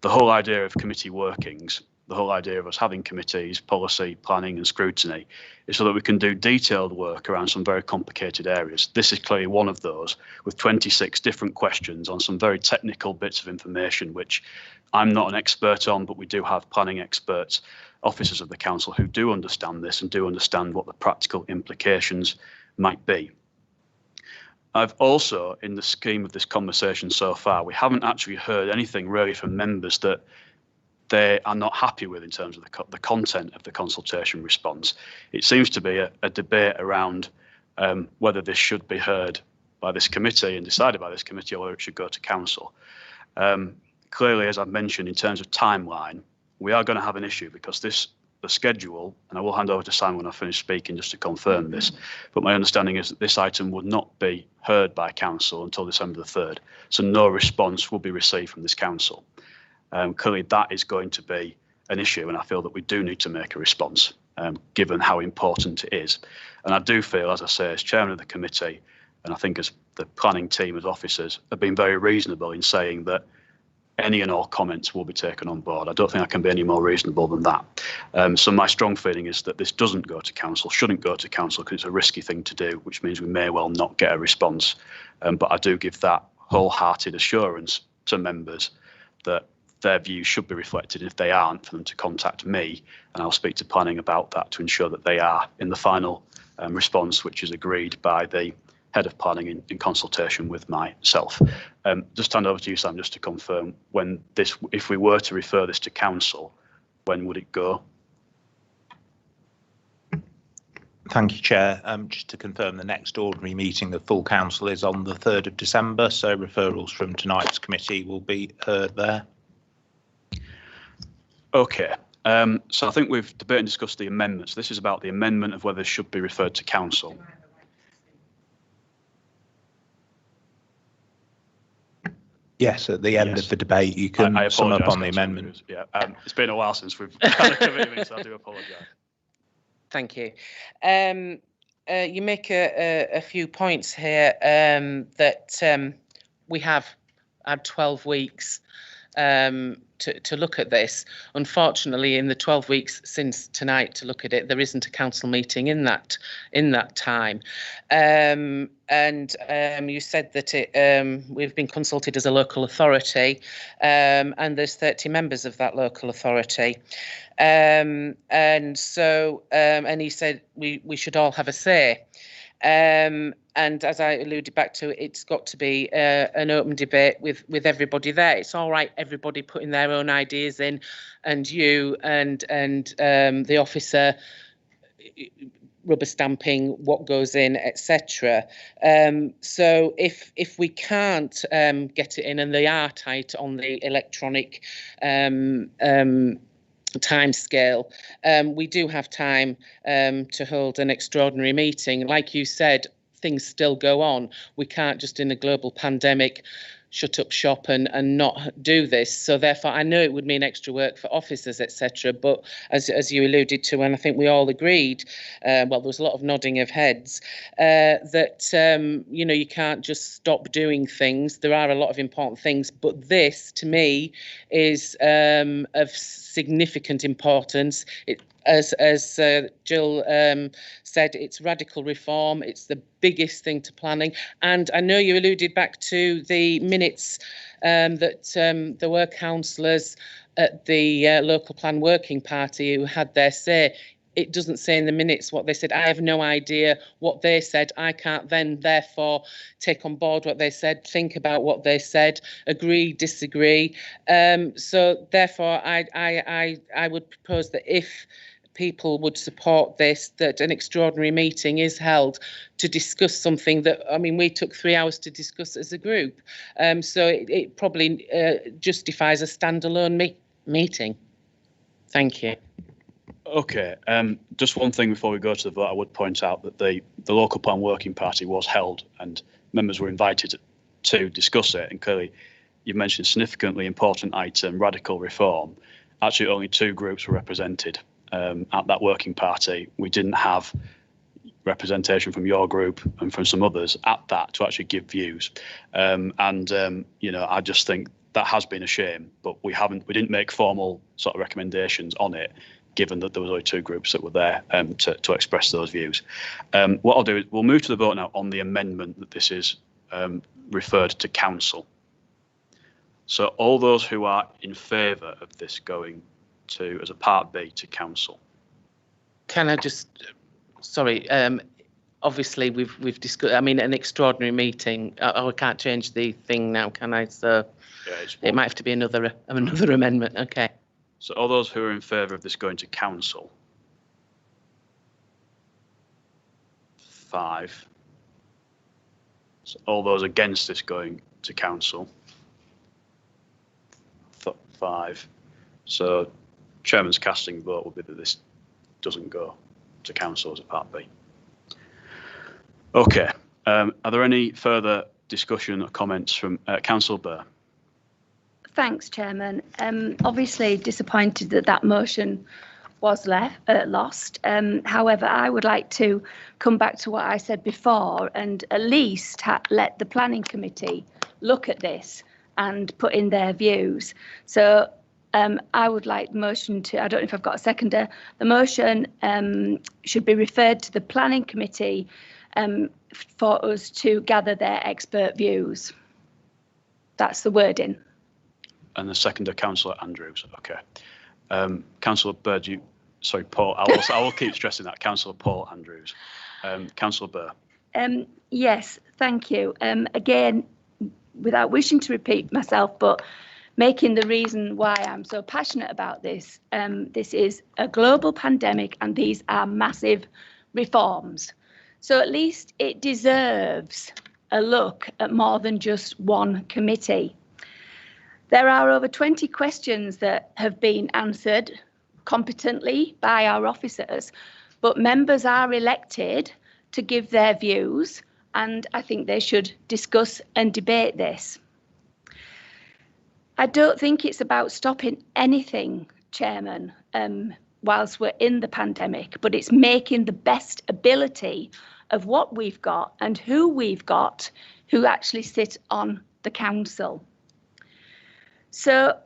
The whole idea of committee workings, the whole idea of us having committees, policy, planning and scrutiny is so that we can do detailed work around some very complicated areas. This is clearly one of those with 26 different questions on some very technical bits of information, which I'm not an expert on, but we do have planning experts, officers of the council who do understand this and do understand what the practical implications might be. I've also, in the scheme of this conversation so far, we haven't actually heard anything really from members that they are not happy with in terms of the content of the consultation response. It seems to be a debate around whether this should be heard by this committee and decided by this committee or whether it should go to council. Clearly, as I've mentioned, in terms of timeline, we are going to have an issue because the schedule, and I will hand over to Simon when I finish speaking just to confirm this, but my understanding is that this item would not be heard by council until December the 3rd, so no response will be received from this council. Clearly that is going to be an issue, and I feel that we do need to make a response given how important it is. And I do feel, as I say, as chairman of the committee, and I think as the planning team, as officers, have been very reasonable in saying that any and all comments will be taken on board. I don't think I can be any more reasonable than that. So my strong feeling is that this doesn't go to council, shouldn't go to council because it's a risky thing to do, which means we may well not get a response. But I do give that wholehearted assurance to members that their views should be reflected. If they aren't, for them to contact me, and I'll speak to planning about that to ensure that they are in the final response, which is agreed by the head of planning in consultation with myself. Just hand over to you, Sam, just to confirm when this, if we were to refer this to council, when would it go? Thank you, Chair. Just to confirm, the next ordinary meeting of full council is on the 3rd of December, so referrals from tonight's committee will be heard there. Okay, so I think we've debated and discussed the amendments. This is about the amendment of whether it should be referred to council. Yes, at the end of the debate, you can sum up on the amendment. Yeah, it's been a while since we've had a committee meeting, so I do apologise. Thank you. You make a few points here that we have had 12 weeks to look at this. Unfortunately, in the 12 weeks since tonight to look at it, there isn't a council meeting in that time. And you said that we've been consulted as a local authority, and there's 30 members of that local authority. And so, and he said we should all have a say. And as I alluded back to, it's got to be an open debate with everybody there. It's all right, everybody putting their own ideas in, and you and the officer rubber stamping what goes in, etc. So if we can't get it in, and they are tight on the electronic time scale, we do have time to hold an extraordinary meeting. Like you said, things still go on. We can't just in a global pandemic shut up shop and not do this. So therefore, I know it would mean extra work for officers, etc. But as you alluded to, and I think we all agreed, well, there was a lot of nodding of heads, that you can't just stop doing things. There are a lot of important things, but this, to me, is of significant importance. As Jill said, it's radical reform. It's the biggest thing to planning. And I know you alluded back to the minutes that there were councillors at the local plan working party who had their say. It doesn't say in the minutes what they said. I have no idea what they said. I can't then therefore take on board what they said, think about what they said, agree, disagree. So therefore, I would propose that if people would support this, that an extraordinary meeting is held to discuss something that, I mean, we took 3 hours to discuss as a group. So it probably justifies a standalone meeting. Thank you. Okay, just one thing before we go to the vote, I would point out that the local plan working party was held and members were invited to discuss it. And clearly, you mentioned a significantly important item, radical reform. Actually, only 2 groups were represented at that working party. We didn't have representation from your group and from some others at that to actually give views. I just think that has been a shame, but we didn't make formal sort of recommendations on it, given that there was only 2 groups that were there to express those views. What I'll do is we'll move to the vote now on the amendment that this is referred to council. So all those who are in favour of this going to, as a part B, to council. Can I just, sorry, obviously we've discussed, I mean, an extraordinary meeting. I can't change the thing now, can I? So yeah, it might have to be another amendment. Okay. So all those who are in favour of this going to council? 5. So all those against this going to council? 5. So Chairman's casting vote will be that this doesn't go to council as a part B. Okay. Are there any further discussion or comments from Councillor Burr? Thanks, Chairman. Obviously disappointed that motion was lost. However, I would like to come back to what I said before and at least let the planning committee look at this and put in their views. So I would like the motion to, I don't know if I've got a seconder, the motion should be referred to the planning committee for us to gather their expert views. That's the wording. And the seconder, Councillor Andrews. Okay. Councillor Burr, sorry, Paul, I will keep stressing that. Councillor Paul Andrews. Councillor Burr. Yes, thank you. Again, without wishing to repeat myself, but making the reason why I'm so passionate about this, this is a global pandemic and these are massive reforms. So at least it deserves a look at more than just one committee. There are over 20 questions that have been answered competently by our officers, but members are elected to give their views, and I think they should discuss and debate this. I don't think it's about stopping anything, Chairman, whilst we're in the pandemic, but it's making the best ability of what we've got and who we've got who actually sit on the council. So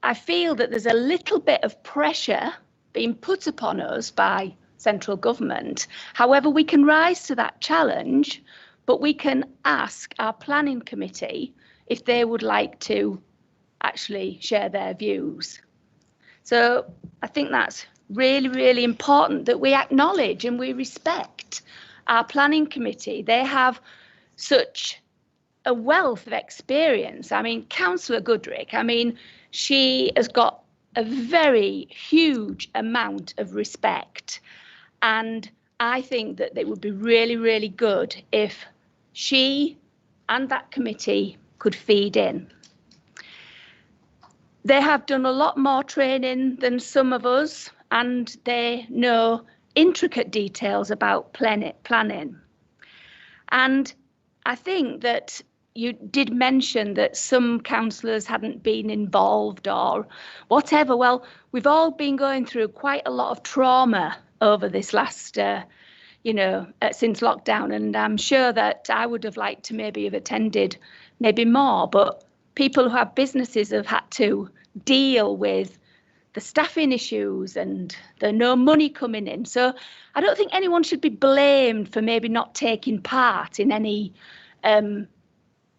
I feel that there's a little bit of pressure being put upon us by central government. However, we can rise to that challenge, but we can ask our planning committee if they would like to actually share their views. So I think that's really, really important that we acknowledge and we respect our planning committee. They have such a wealth of experience. I mean, Councillor Goodrick, I mean, she has got a very huge amount of respect. And I think that it would be really, really good if she and that committee could feed in. They have done a lot more training than some of us, and they know intricate details about planning. And I think that you did mention that some councillors hadn't been involved or whatever. Well, we've all been going through quite a lot of trauma over this last, since lockdown. And I'm sure that I would have liked to maybe have attended maybe more, but people who have businesses have had to deal with the staffing issues and the no money coming in. So I don't think anyone should be blamed for maybe not taking part in any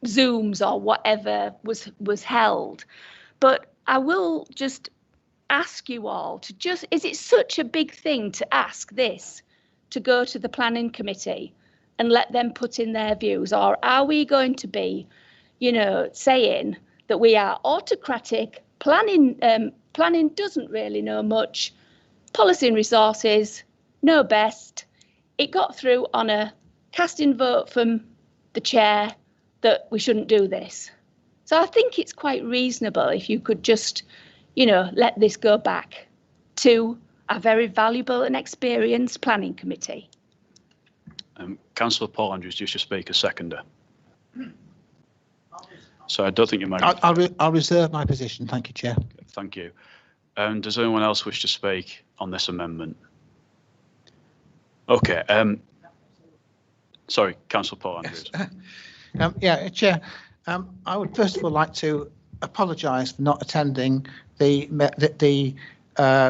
Zooms or whatever was held. But I will just ask you all to is it such a big thing to ask this to go to the planning committee and let them put in their views? Or are we going to be, saying that we are autocratic, planning doesn't really know much, policy and resources know best. It got through on a casting vote from the chair that we shouldn't do this. So I think it's quite reasonable if you could just, let this go back to a very valuable and experienced planning committee. Councillor Paul Andrews, just to speak as seconder. So I don't think you might. I'll reserve my position. Thank you, Chair. Thank you. Does anyone else wish to speak on this amendment? Okay. Sorry, Councillor Paul Andrews. Chair, I would first of all like to apologise for not attending the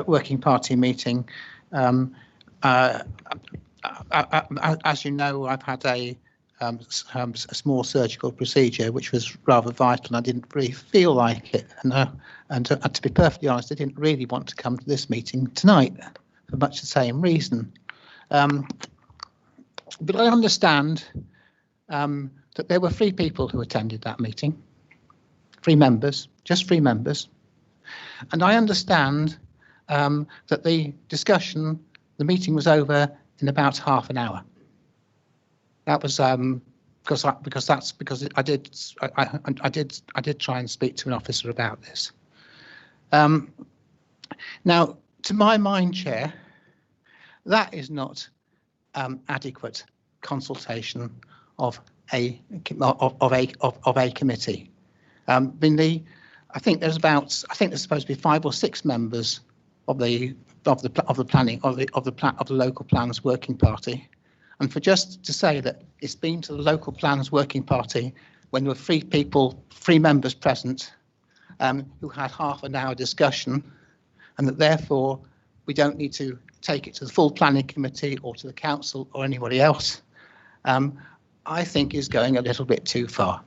working party meeting. As you know, I've had a small surgical procedure which was rather vital, and I didn't really feel like it. And to be perfectly honest, I didn't really want to come to this meeting tonight for much the same reason. But I understand that there were 3 people who attended that meeting, 3 members, just 3 members. And I understand that the meeting was over in about half an hour. That was because I did try and speak to an officer about this. Now, to my mind, Chair, that is not adequate consultation of a committee. I think there's supposed to be 5 or 6 members of the local plans working party, and for just to say that it's been to the local plans working party when there were 3 members present who had half an hour discussion, and that therefore we don't need to take it to the full planning committee or to the council or anybody else, I think is going a little bit too far.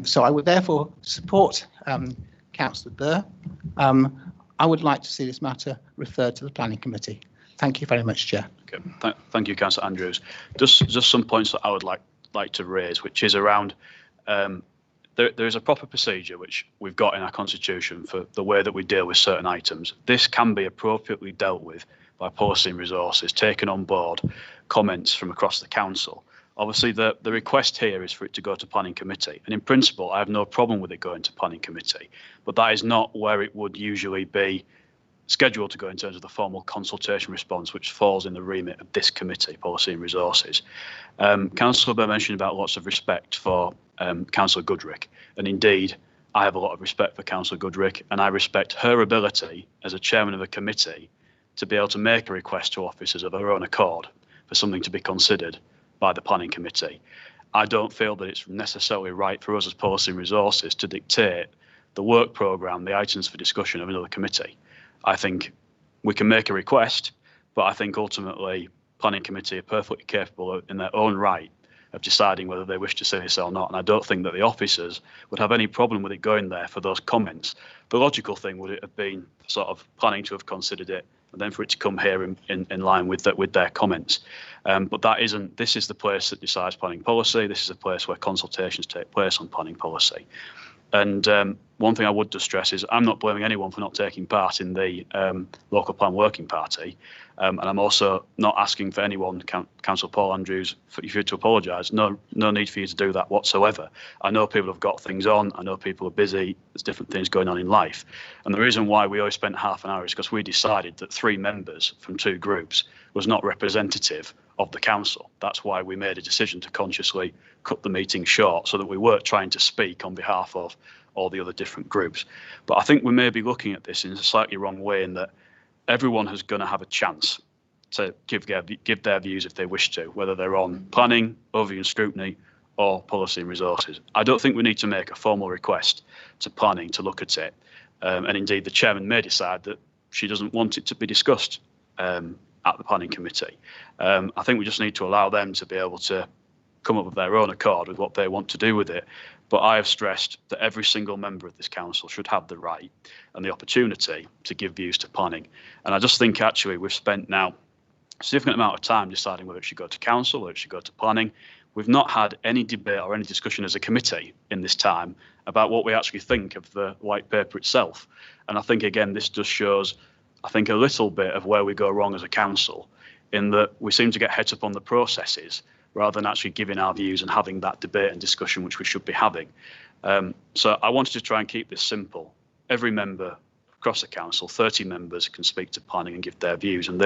So I would therefore support Councillor Burr. I would like to see this matter referred to the planning committee. Thank you very much, Chair. Okay. Thank you, Councillor Andrews. Just some points that I would like to raise, which is around there is a proper procedure which we've got in our constitution for the way that we deal with certain items. This can be appropriately dealt with by policy and resources, taking on board comments from across the council. Obviously, the request here is for it to go to planning committee, and in principle, I have no problem with it going to planning committee, but that is not where it would usually be scheduled to go in terms of the formal consultation response, which falls in the remit of this committee, policy and resources. Councillor Burr mentioned about lots of respect for Councillor Goodrick, and indeed, I have a lot of respect for Councillor Goodrick, and I respect her ability as a chairman of a committee to be able to make a request to officers of her own accord. for something to be considered by the planning committee. I don't feel that it's necessarily right for us as policy and resources to dictate the work programme, the items for discussion of another committee. I think we can make a request, but I think ultimately planning committee are perfectly capable of, in their own right, of deciding whether they wish to say this or not. And I don't think that the officers would have any problem with it going there for those comments. The logical thing would have been sort of planning to have considered it and then for it to come here in line with their comments. But that isn't, this is the place that decides planning policy. This is a place where consultations take place on planning policy. And one thing I would just stress is I'm not blaming anyone for not taking part in the local plan working party. And I'm also not asking for anyone, Councillor Paul Andrews, for you to apologise. No need for you to do that whatsoever. I know people have got things on. I know people are busy. There's different things going on in life. And the reason why we only spent half an hour is because we decided that 3 members from 2 groups was not representative of the council. That's why we made a decision to consciously cut the meeting short so that we weren't trying to speak on behalf of all the other different groups. But I think we may be looking at this in a slightly wrong way, in that everyone is going to have a chance to give their views if they wish to, whether they're on planning, overview and scrutiny, or policy and resources. I don't think we need to make a formal request to planning to look at it. And indeed, the chairman may decide that she doesn't want it to be discussed at the planning committee. I think we just need to allow them to be able to come up with their own accord with what they want to do with it. But I have stressed that every single member of this council should have the right and the opportunity to give views to planning. And I just think actually we've spent now a significant amount of time deciding whether it should go to council, whether it should go to planning. We've not had any debate or any discussion as a committee in this time about what we actually think of the white paper itself. And I think, again, this just shows, I think, a little bit of where we go wrong as a council, in that we seem to get het up on the processes rather than actually giving our views and having that debate and discussion which we should be having. So I wanted to try and keep this simple. Every member across the council, 30 members, can speak to planning and give their views, and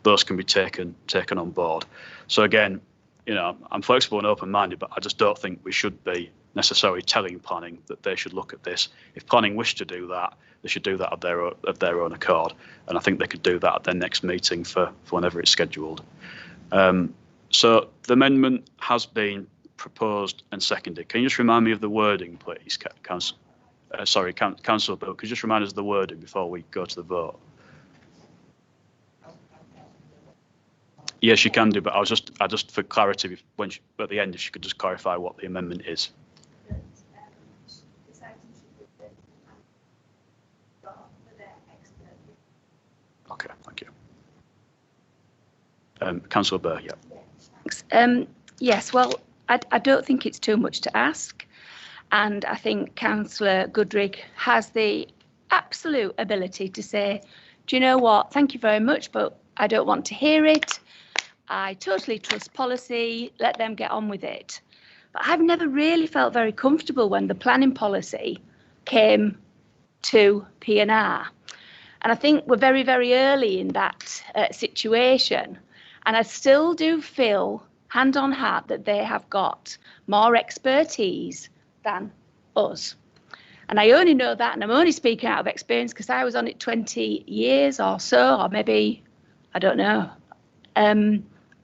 those can be taken on board. So again, you know, I'm flexible and open-minded, but I just don't think we should be necessarily telling planning that they should look at this. If planning wish to do that, they should do that of their own accord, and I think they could do that at their next meeting for whenever it's scheduled. So the amendment has been proposed and seconded. Can you just remind me of the wording, please, Councillor Bill? Could you just remind us of the wording before we go to the vote? Yes, you can do, but I just for clarity, at the end, if you could just clarify what the amendment is. Okay, thank you. Councillor Burr, yeah. Yes, well, I don't think it's too much to ask. And I think Councillor Goodrick has the absolute ability to say, do you know what, thank you very much, but I don't want to hear it. I totally trust policy, let them get on with it. But I've never really felt very comfortable when the planning policy came to P&R. And I think we're very, very early in that situation. And I still do feel, hand on heart, that they have got more expertise than us. And I only know that, and I'm only speaking out of experience because I was on it 20 years or so, or maybe, I don't know.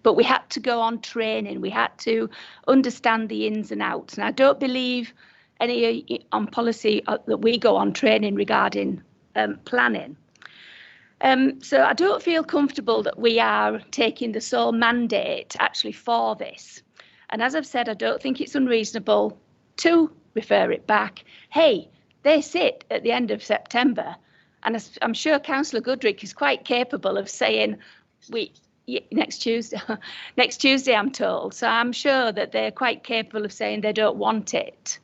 But we had to go on training. We had to understand the ins and outs. And I don't believe any on policy that we go on training regarding planning. So I don't feel comfortable that we are taking the sole mandate actually for this. And as I've said, I don't think it's unreasonable to refer it back. Hey, they sit at the end of September, and I'm sure Councillor Goodrick is quite capable of saying next Tuesday, I'm told. So I'm sure that they're quite capable of saying they don't want it.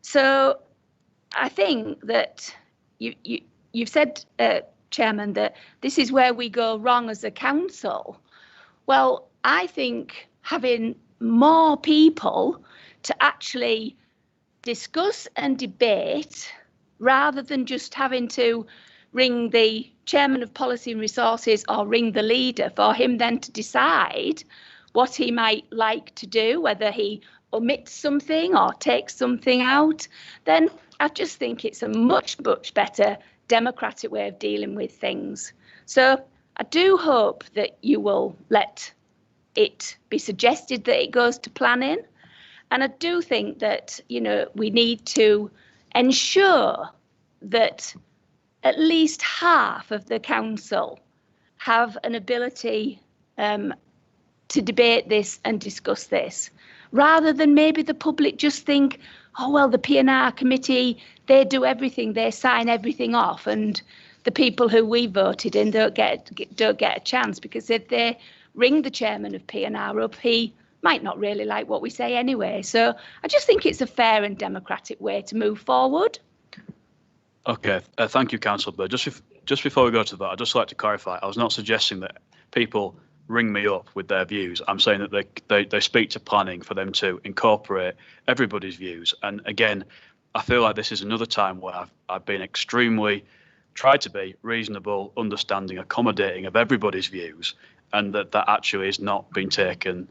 So I think that you've said, Chairman, that this is where we go wrong as a council. Well, I think having more people to actually discuss and debate, rather than just having to ring the chairman of policy and resources or ring the leader for him then to decide what he might like to do, whether he omits something or takes something out, then I just think it's a much, much better democratic way of dealing with things. So I do hope that you will let it be suggested that it goes to planning. And I do think that, you know, we need to ensure that at least half of the council have an ability to debate this and discuss this, rather than maybe the public just think, oh, well, the P&R committee, they do everything, they sign everything off, and the people who we voted in don't get a chance, because if they ring the chairman of P&R up, he might not really like what we say anyway. So I just think it's a fair and democratic way to move forward. Okay, thank you, Councillor Bird. Just before we go to that, I'd just like to clarify, I was not suggesting that people ring me up with their views. I'm saying that they speak to planning for them to incorporate everybody's views. And again, I feel like this is another time where I've been tried to be reasonable, understanding, accommodating of everybody's views, and that actually has not been taken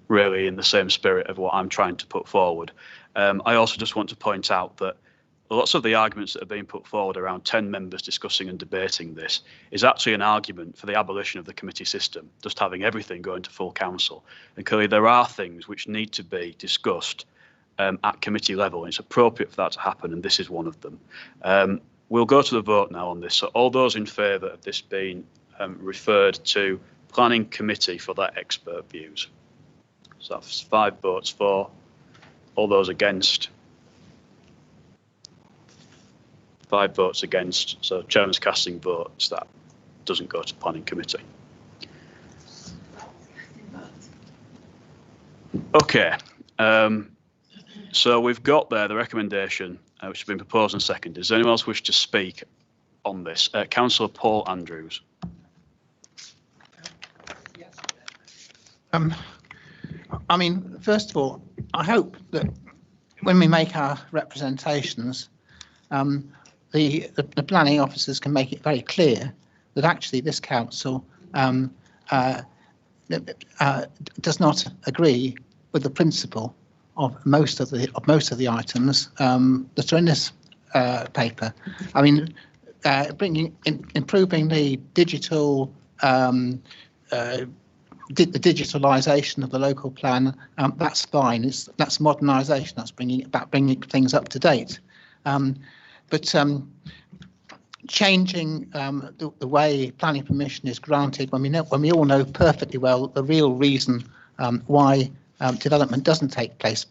really in the same spirit of what I'm trying to put forward. I also just want to point out that lots of the arguments that are being put forward around 10 members discussing and debating this is actually an argument for the abolition of the committee system, just having everything going to full council. And clearly there are things which need to be discussed at committee level, and it's appropriate for that to happen, and this is one of them. We'll go to the vote now on this. So all those in favour of this being referred to planning committee for their expert views. So that's 5 votes for. All those against. 5 votes against. So chairman's casting votes that doesn't go to planning committee. Okay. So we've got there the recommendation which has been proposed and seconded. Does anyone else wish to speak on this? Councillor Paul Andrews. I mean, first of all, I hope that when we make our representations, the planning officers can make it very clear that actually this council does not agree with the principle of most of the items that are in this paper. I mean, improving the digital the digitalisation of the local plan, that's fine. That's modernisation. That's bringing things up to date. But changing the way planning permission is granted, when we all know perfectly well the real reason why development doesn't take place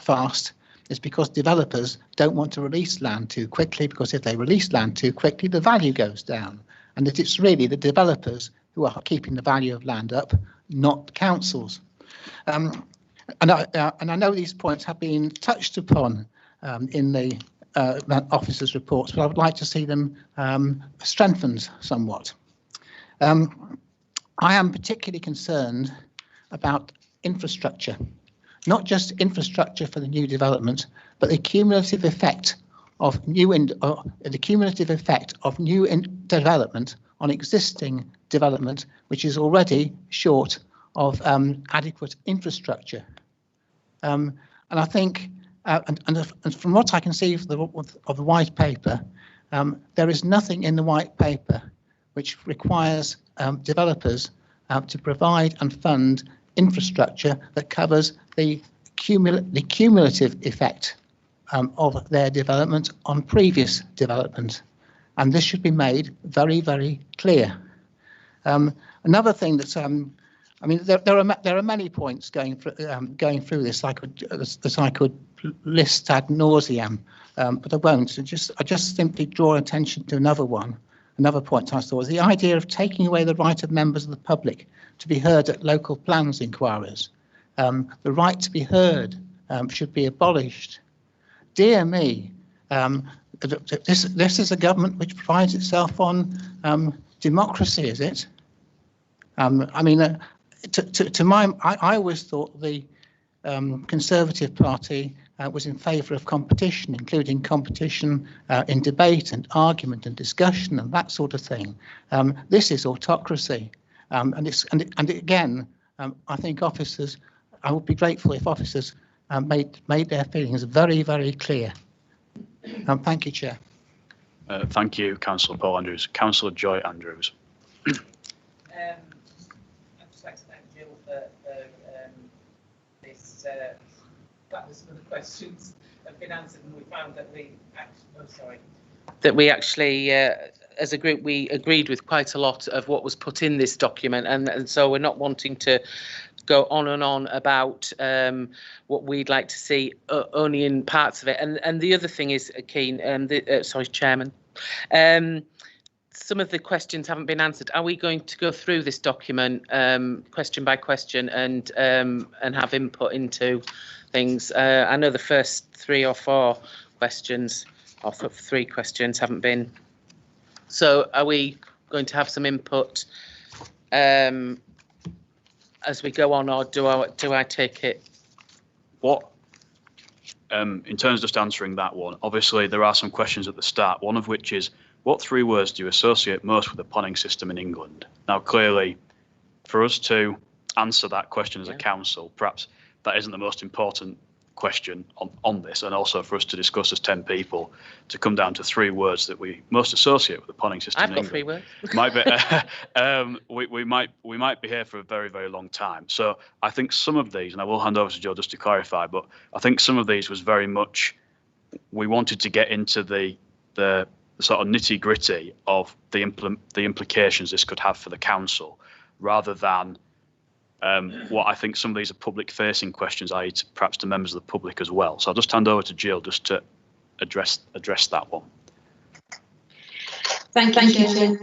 fast, is because developers don't want to release land too quickly, because if they release land too quickly, the value goes down, and that it's really the developers who are keeping the value of land up, not councils. And I know these points have been touched upon in the officers' reports, but I would like to see them strengthened somewhat. I am particularly concerned about infrastructure, not just infrastructure for the new development, but the cumulative effect of new development on existing development, which is already short of adequate infrastructure. And I think, and from what I can see of the white paper, there is nothing in the white paper which requires developers to provide and fund infrastructure that covers the cumulative effect of their development on previous development. And this should be made very, very clear. Another thing that I mean, there are many points going through this. I could list ad nauseam, but I won't. I just simply draw attention to another one. Another point I saw was the idea of taking away the right of members of the public to be heard at local plans inquiries. The right to be heard should be abolished. Dear me, this is a government which prides itself on democracy, is it? I mean, I always thought the Conservative Party was in favour of competition, including competition in debate and argument and discussion and that sort of thing. This is autocracy, and again, I think officers. I would be grateful if officers made their feelings very, very clear. Thank you, Chair. Thank you, Councillor Paul Andrews. Councillor Joy Andrews. I'd just like to thank Jill for this. That was some of the questions have been answered, and we found that we actually, as a group, we agreed with quite a lot of what was put in this document, and so we're not wanting to go on and on about what we'd like to see only in parts of it. And the other thing is, Keane, sorry, Chairman, some of the questions haven't been answered. Are we going to go through this document question by question and have input into things? I know the first 3 or 4 questions, or 3 questions, haven't been. So are we going to have some input as we go on, or do I take it? What, in terms of just answering that one, obviously there are some questions at the start, one of which is, what 3 words do you associate most with the planning system in England? Now, clearly, for us to answer that question as a council, perhaps that isn't the most important question on this, and also for us to discuss as 10 people to come down to 3 words that we most associate with the planning system in England. 3 words. Might be, we might be here for a very, very long time. So I think some of these, and I will hand over to Joe just to clarify, but I think some of these was very much, we wanted to get into the sort of nitty gritty of the implications this could have for the council, rather than what I think some of these are public-facing questions, i.e. perhaps to members of the public as well. So I'll just hand over to Jill just to address that one. Thank you, Chair.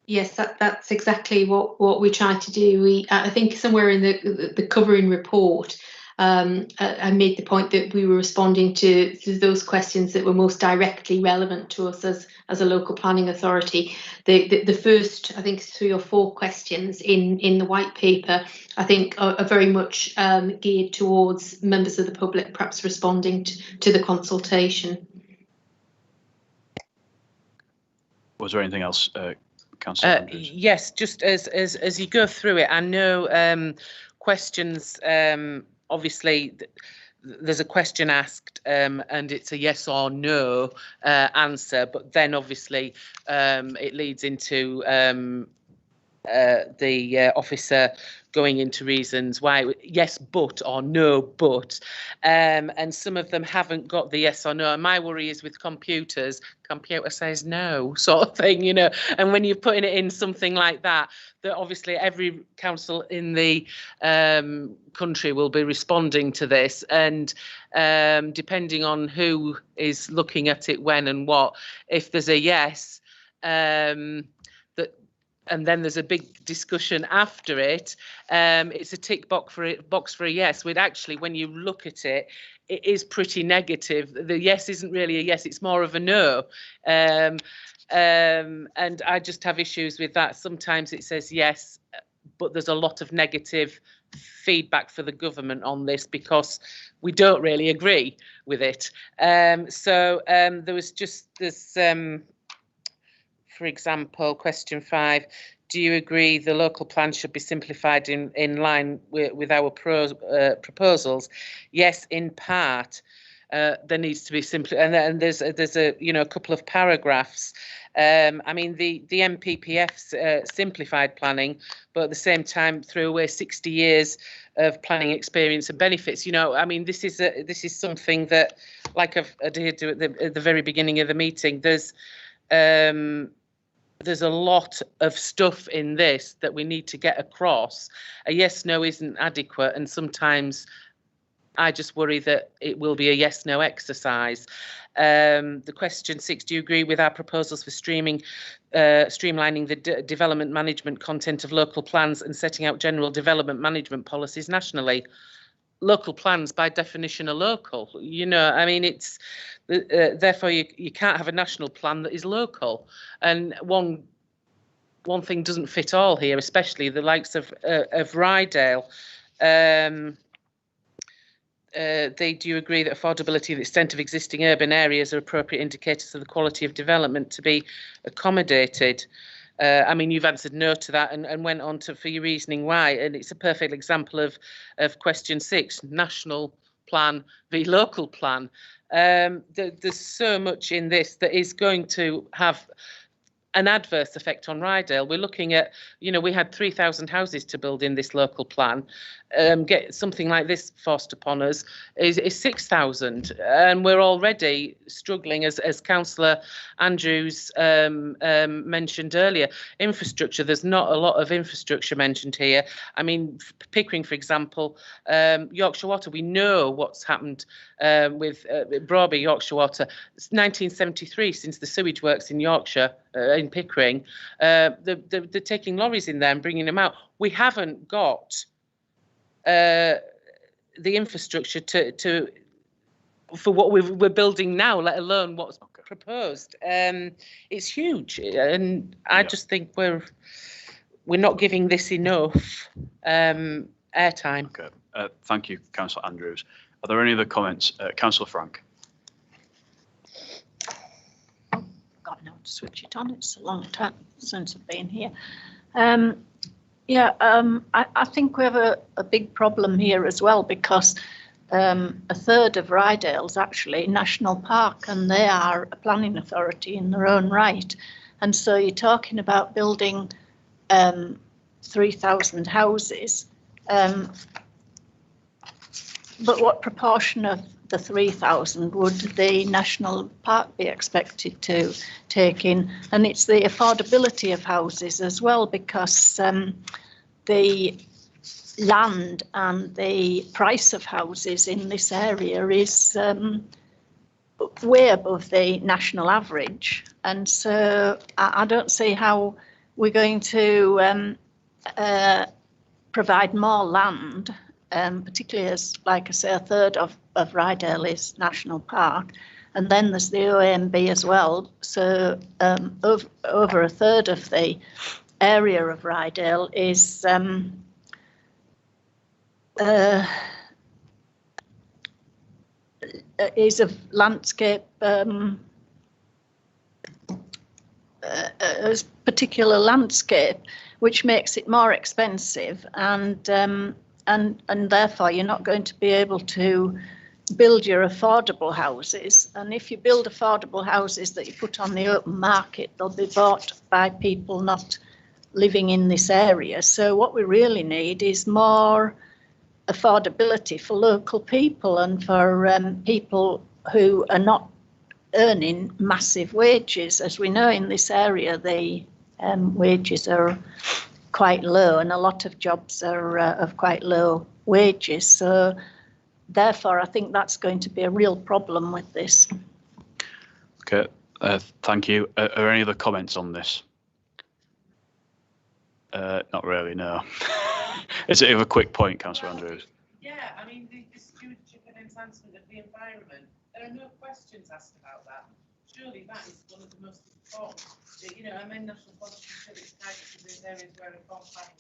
Yes, that's exactly what we tried to do. I think somewhere in the covering report, I made the point that we were responding to those questions that were most directly relevant to us as a local planning authority. The first, I think, 3 or 4 questions in the white paper, I think, are very much geared towards members of the public, perhaps responding to the consultation. Was there anything else, Councillor Andrews? Yes, just as you go through it, I know questions. Obviously, there's a question asked and it's a yes or no answer, but then obviously it leads into the officer going into reasons why yes but or no but, and some of them haven't got the yes or no. And my worry is with computers, computer says no sort of thing, you know, and when you're putting it in something like that, that obviously every council in the country will be responding to this, and depending on who is looking at it when and what, if there's a yes, and then there's a big discussion after it, it's a tick box for a yes. We'd actually, when you look at it, it is pretty negative. The yes isn't really a yes, it's more of a no. And I just have issues with that. Sometimes it says yes, but there's a lot of negative feedback for the government on this because we don't really agree with it. So there was just this, for example, question 5, do you agree the local plan should be simplified in line with our proposals? Yes, in part. There needs to be simply, and there's a a couple of paragraphs. I mean the MPPF's simplified planning, but at the same time threw away 60 years of planning experience and benefits. You know, I mean this is something that, like I've adhered to at the very beginning of the meeting. There's a lot of stuff in this that we need to get across. A yes no isn't adequate, and sometimes I just worry that it will be a yes-no exercise. The question 6, do you agree with our proposals for streamlining the development management content of local plans and setting out general development management policies nationally? Local plans, by definition, are local. You know, I mean, it's therefore you can't have a national plan that is local. And one thing doesn't fit all here, especially the likes of Ryedale. Do you agree that affordability and the extent of existing urban areas are appropriate indicators of the quality of development to be accommodated? I mean, you've answered no to that and went on for your reasoning why, and it's a perfect example of question 6, national plan v local plan. There's so much in this that is going to have an adverse effect on Ryedale. We're looking at, we had 3,000 houses to build in this local plan. Get something like this forced upon us is 6,000, and we're already struggling, as Councillor Andrews mentioned earlier. Infrastructure, there's not a lot of infrastructure mentioned here. I mean, Pickering, for example, Yorkshire Water, we know what's happened with Broadby, Yorkshire Water. It's 1973 since the sewage works in Yorkshire, in Pickering. They're taking lorries in there and bringing them out. We haven't got the infrastructure for what we're building now, let alone what's proposed. It's huge, and I just think we're not giving this enough airtime. Okay, thank you, Councillor Andrews. Are there any other comments? Councillor Frank. Got now to switch it on. It's a long time since I've been here. I think we have a big problem here as well, because a third of Ryedale is actually national park, and they are a planning authority in their own right. And so you're talking about building 3,000 houses. But what proportion of the 3,000 would the national park be expected to take in? And it's the affordability of houses as well, because the land and the price of houses in this area is way above the national average. And so I don't see how we're going to provide more land, particularly as, like I say, a third of Ryedale is national park, and then there's the OMB as well. So over a third of the area of Ryedale is of landscape, a particular landscape, which makes it more expensive, and therefore you're not going to be able to build your affordable houses. And if you build affordable houses that you put on the open market, they'll be bought by people not living in this area. So what we really need is more affordability for local people and for people who are not earning massive wages. As we know, in this area, the wages are quite low, and a lot of jobs are of quite low wages. So therefore, I think that's going to be a real problem with this. Okay, thank you. Are any other comments on this? Not really, no. Is it a quick point, Councillor Andrews? Yeah, I mean, the stewardship and enhancement of the environment, there are no questions asked about that. Surely that is one of the most important. Amend national policy to ensure it's targeted to those areas where reform planning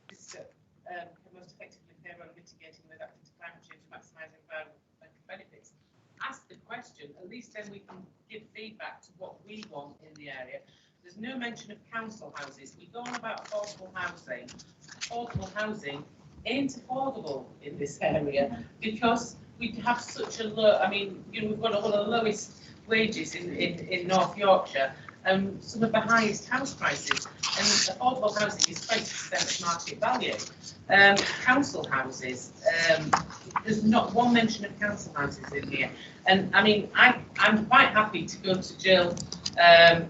system can most effectively play a role in mitigating and adapting to climate change and maximising environmental benefits. Ask the question, at least then we can give feedback to what we want in the area. There's no mention of council houses. We go on about affordable housing. Affordable housing ain't affordable in this area because we have such a low, we've got one of the lowest wages in North Yorkshire, and some of the highest house prices, and affordable housing is 20% of market value. Council houses, there's not one mention of council houses in here, and I'm quite happy to go to jail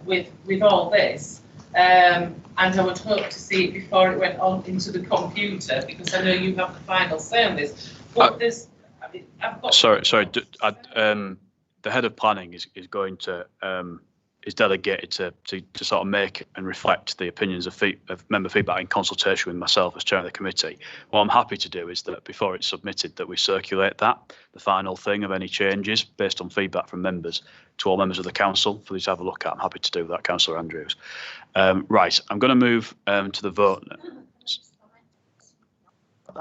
with all this, and I would hope to see it before it went on into the computer, because I know you have the final say on this. But I've got. Sorry. The head of planning is going to is delegated to sort of make and reflect the opinions of member feedback in consultation with myself as chair of the committee. What I'm happy to do is that before it's submitted, that we circulate the final thing of any changes based on feedback from members to all members of the council for you to have a look at. I'm happy to do that, Councillor Andrews. Right, I'm going to move to the vote now.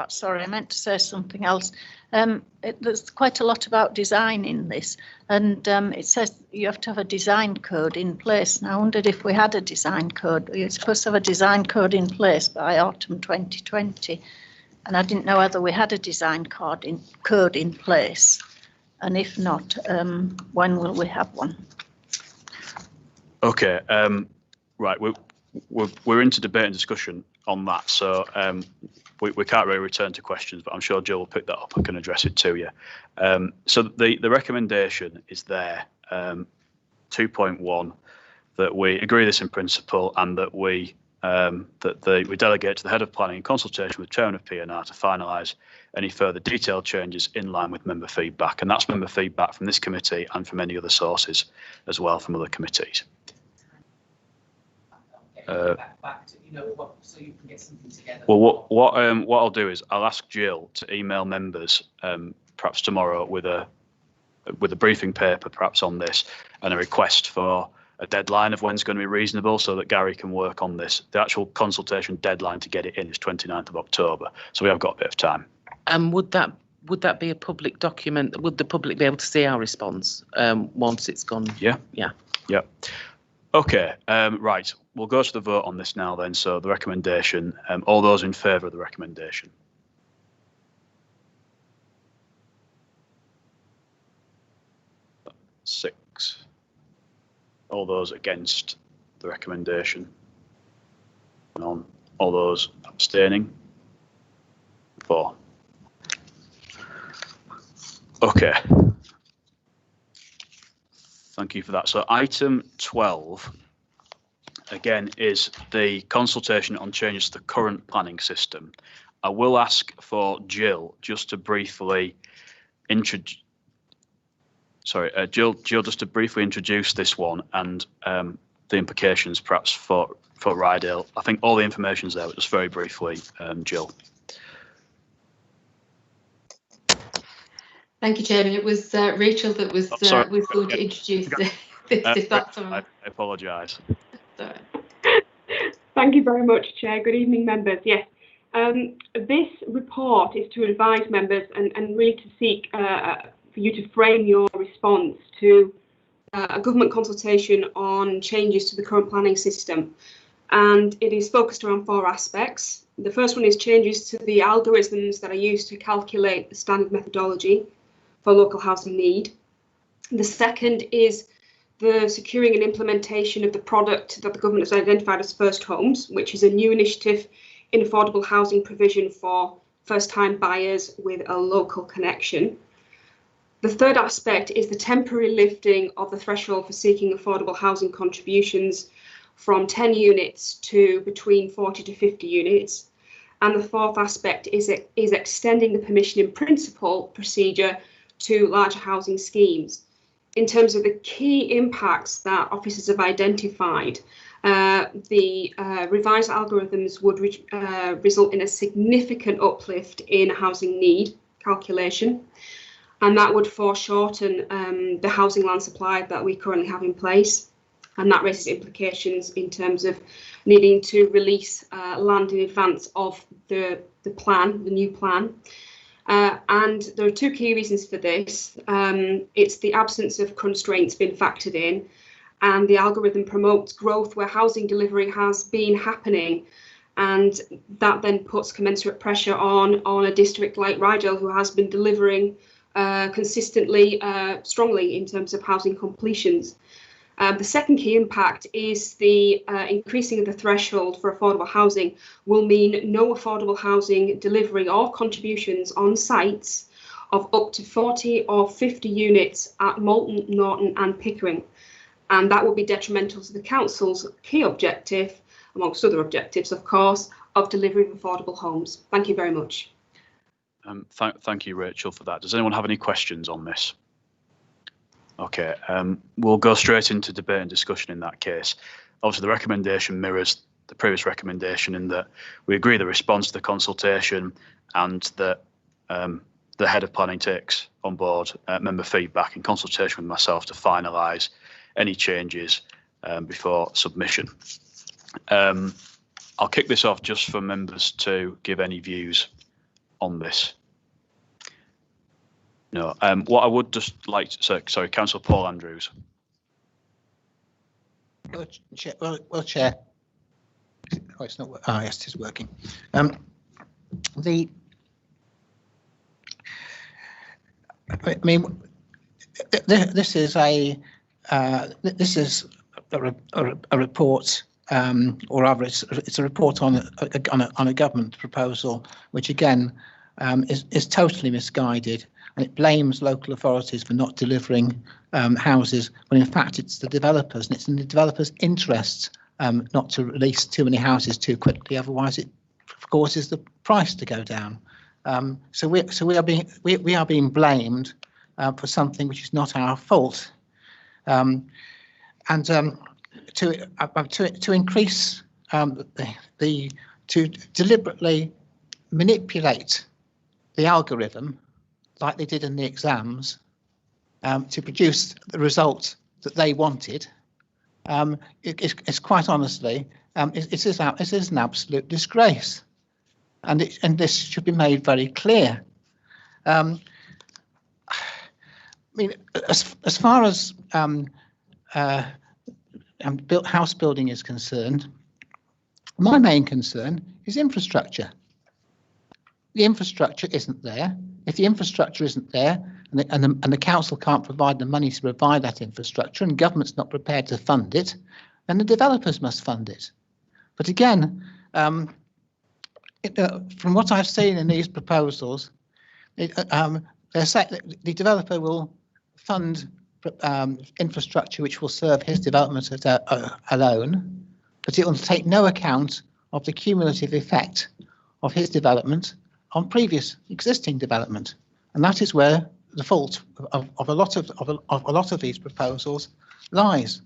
Sorry, I meant to say something else. There's quite a lot about design in this, and it says you have to have a design code in place. And I wondered if we had a design code. You're supposed to have a design code in place by autumn 2020, and I didn't know whether we had a design code in place, and if not, when will we have one? Okay. Right, we're into debate and discussion on that, so we can't really return to questions, but I'm sure Jill will pick that up and can address it to you. So the recommendation is there, 2.1, that we agree this in principle and that we delegate to the head of planning in consultation with chairman of P&R to finalise any further detailed changes in line with member feedback, and that's member feedback from this committee and from any other sources as well from other committees. Back to, so you can get something together. Well, what I'll do is I'll ask Jill to email members perhaps tomorrow with a briefing paper perhaps on this and a request for a deadline of when's going to be reasonable so that Gary can work on this. The actual consultation deadline to get it in is 29th of October, so we have got a bit of time. And would that be a public document? Would the public be able to see our response once it's gone? Yeah. Yeah. Yeah. Okay. Right. We'll go to the vote on this now then. So the recommendation. All those in favour of the recommendation. Six. All those against the recommendation. None. All those abstaining. 4. Okay. Thank you for that. So item 12, again, is the consultation on changes to the current planning system. I will ask for Jill just to briefly introduce. Sorry, Jill, just to briefly introduce this one and the implications, perhaps for Ryedale. I think all the information's there, but just very briefly, Jill. Thank you, Chairman. It was Rachel that was going to introduce this, if that's all right. I apologise. Sorry. Thank you very much, Chair. Good evening, members. Yes, this report is to advise members and really to seek for you to frame your response to a government consultation on changes to the current planning system. And it is focused around 4 aspects. The first one is changes to the algorithms that are used to calculate the standard methodology for local housing need. The second is the securing and implementation of the product that the government has identified as First Homes, which is a new initiative in affordable housing provision for first-time buyers with a local connection. The third aspect is the temporary lifting of the threshold for seeking affordable housing contributions from 10 units to between 40 to 50 units. And the fourth aspect is extending the permission in principle procedure to larger housing schemes. In terms of the key impacts that officers have identified, the revised algorithms would result in a significant uplift in housing need calculation, and that would foreshorten the housing land supply that we currently have in place. And that raises implications in terms of needing to release land in advance of the new plan. And there are 2 key reasons for this. It's the absence of constraints being factored in, and the algorithm promotes growth where housing delivery has been happening. And that then puts commensurate pressure on a district like Ryedale, who has been delivering consistently, strongly in terms of housing completions. The second key impact is the increasing of the threshold for affordable housing will mean no affordable housing delivery or contributions on sites of up to 40 or 50 units at Moulton, Norton and Pickering. And that will be detrimental to the council's key objective, amongst other objectives, of course, of delivery of affordable homes. Thank you very much. Thank you, Rachel, for that. Does anyone have any questions on this? Okay, we'll go straight into debate and discussion in that case. Obviously, the recommendation mirrors the previous recommendation in that we agree the response to the consultation and that the head of planning takes on board member feedback in consultation with myself to finalise any changes before submission. I'll kick this off just for members to give any views on this. No, what I would just like to say, sorry, Councillor Paul Andrews. Well, Chair. Oh, it's not. Ah, yes, it is working. I mean, this is a report or rather, it's a report on a government proposal, which again is totally misguided, and it blames local authorities for not delivering houses, when in fact it's the developers, and it's in the developers' interests not to release too many houses too quickly. Otherwise, it causes the price to go down. So we are being blamed for something which is not our fault. To increase to deliberately manipulate the algorithm like they did in the exams to produce the result that they wanted, it's quite honestly, it is an absolute disgrace, and this should be made very clear. I mean, as far as house building is concerned, my main concern is infrastructure. The infrastructure isn't there. If the infrastructure isn't there, and the council can't provide the money to provide that infrastructure, and government's not prepared to fund it, then the developers must fund it. But again, from what I've seen in these proposals, they're saying that the developer will fund infrastructure which will serve his development alone, but it will take no account of the cumulative effect of his development on previous existing development, and that is where the fault of a lot of these proposals lies.